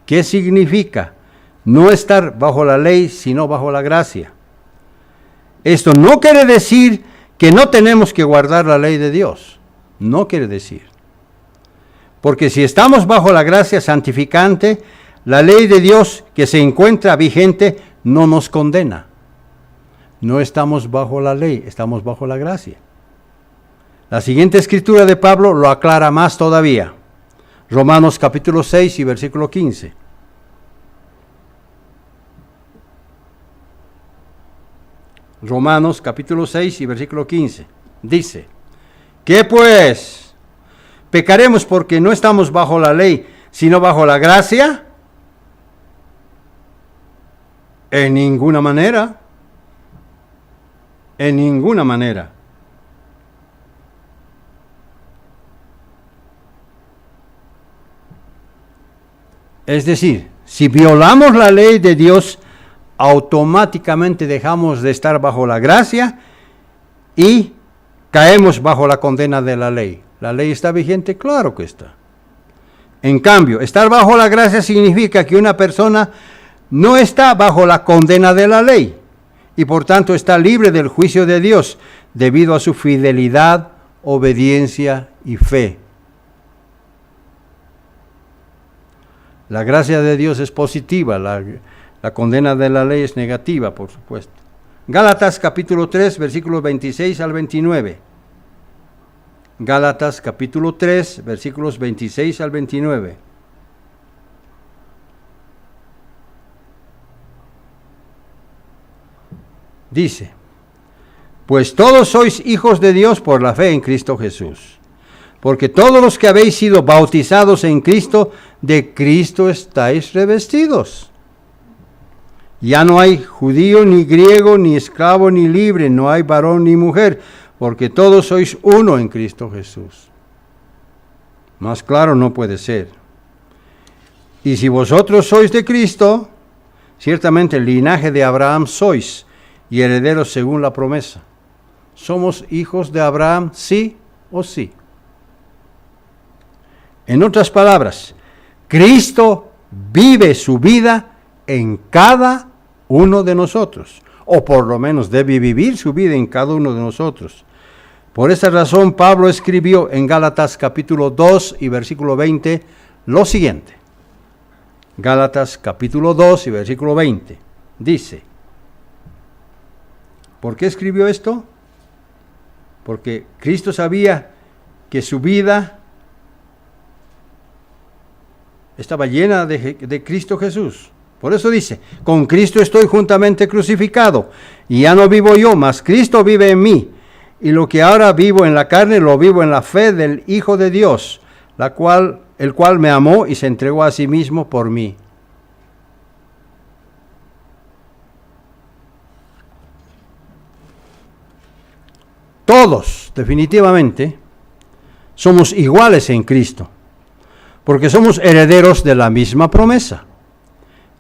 [SPEAKER 1] ¿Qué significa no estar bajo la ley sino bajo la gracia? Esto no quiere decir que no tenemos que guardar la ley de Dios. No quiere decir. Porque si estamos bajo la gracia santificante, la ley de Dios que se encuentra vigente no nos condena. No estamos bajo la ley, estamos bajo la gracia. La siguiente escritura de Pablo lo aclara más todavía. Romanos capítulo 6 y versículo 15. Romanos capítulo 6 y versículo 15. Dice, ¿qué pues? ¿Pecaremos porque no estamos bajo la ley, sino bajo la gracia? En ninguna manera. En ninguna manera. Es decir, si violamos la ley de Dios, automáticamente dejamos de estar bajo la gracia y caemos bajo la condena de la ley. ¿La ley está vigente? Claro que está. En cambio, estar bajo la gracia significa que una persona no está bajo la condena de la ley y por tanto está libre del juicio de Dios debido a su fidelidad, obediencia y fe. La gracia de Dios es positiva, la condena de la ley es negativa, por supuesto. Gálatas capítulo 3, versículos 26 al 29. Gálatas capítulo 3, versículos 26 al 29. Dice, pues todos sois hijos de Dios por la fe en Cristo Jesús. Porque todos los que habéis sido bautizados en Cristo, de Cristo estáis revestidos. Ya no hay judío, ni griego, ni esclavo, ni libre, no hay varón ni mujer, porque todos sois uno en Cristo Jesús. Más claro no puede ser. Y si vosotros sois de Cristo, ciertamente el linaje de Abraham sois, y herederos según la promesa. ¿Somos hijos de Abraham, sí o sí? En otras palabras, Cristo vive su vida en cada uno de nosotros, o por lo menos debe vivir su vida en cada uno de nosotros. Por esa razón, Pablo escribió en Gálatas capítulo 2 y versículo 20 lo siguiente. Gálatas capítulo 2 y versículo 20 dice, ¿por qué escribió esto? Porque Cristo sabía que su vida estaba llena de Cristo Jesús. Por eso dice, con Cristo estoy juntamente crucificado, y ya no vivo yo, mas Cristo vive en mí. Y lo que ahora vivo en la carne, lo vivo en la fe del Hijo de Dios, el cual me amó y se entregó a sí mismo por mí. Todos, definitivamente, somos iguales en Cristo, porque somos herederos de la misma promesa,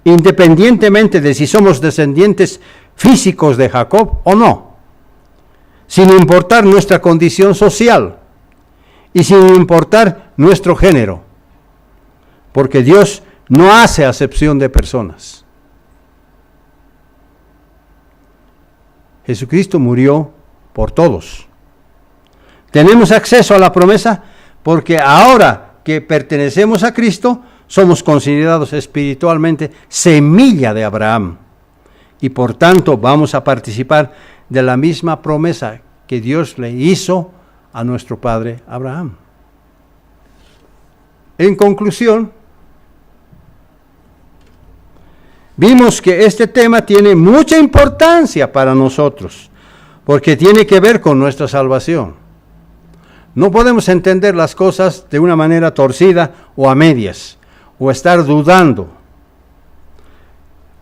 [SPEAKER 1] independientemente de si somos descendientes físicos de Jacob o no, sin importar nuestra condición social y sin importar nuestro género, porque Dios no hace acepción de personas. Jesucristo murió por todos. Tenemos acceso a la promesa porque ahora que pertenecemos a Cristo, somos considerados espiritualmente semilla de Abraham y por tanto vamos a participar de la misma promesa que Dios le hizo a nuestro padre Abraham. En conclusión, vimos que este tema tiene mucha importancia para nosotros, porque tiene que ver con nuestra salvación. No podemos entender las cosas de una manera torcida o a medias, o estar dudando.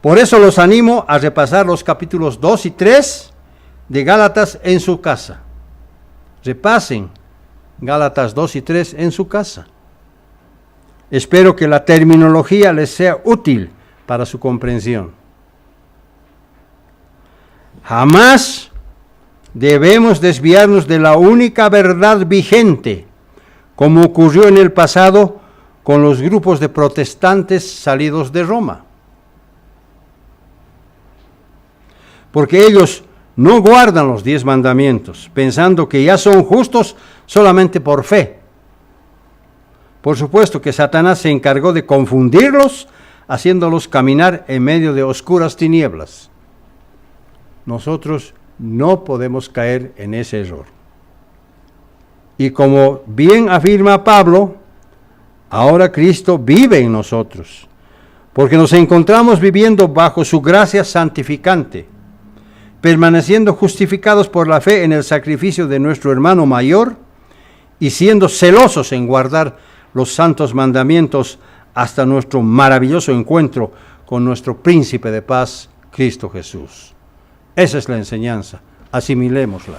[SPEAKER 1] Por eso los animo a repasar los capítulos 2 y 3 de Gálatas en su casa. Repasen Gálatas 2 y 3 en su casa. Espero que la terminología les sea útil para su comprensión. Jamás debemos desviarnos de la única verdad vigente, como ocurrió en el pasado con los grupos de protestantes salidos de Roma. Porque ellos no guardan los 10 mandamientos, pensando que ya son justos solamente por fe. Por supuesto que Satanás se encargó de confundirlos, haciéndolos caminar en medio de oscuras tinieblas. Nosotros no podemos caer en ese error. Y como bien afirma Pablo, ahora Cristo vive en nosotros, porque nos encontramos viviendo bajo su gracia santificante, permaneciendo justificados por la fe en el sacrificio de nuestro hermano mayor y siendo celosos en guardar los santos mandamientos hasta nuestro maravilloso encuentro con nuestro príncipe de paz, Cristo Jesús. Esa es la enseñanza, asimilémosla.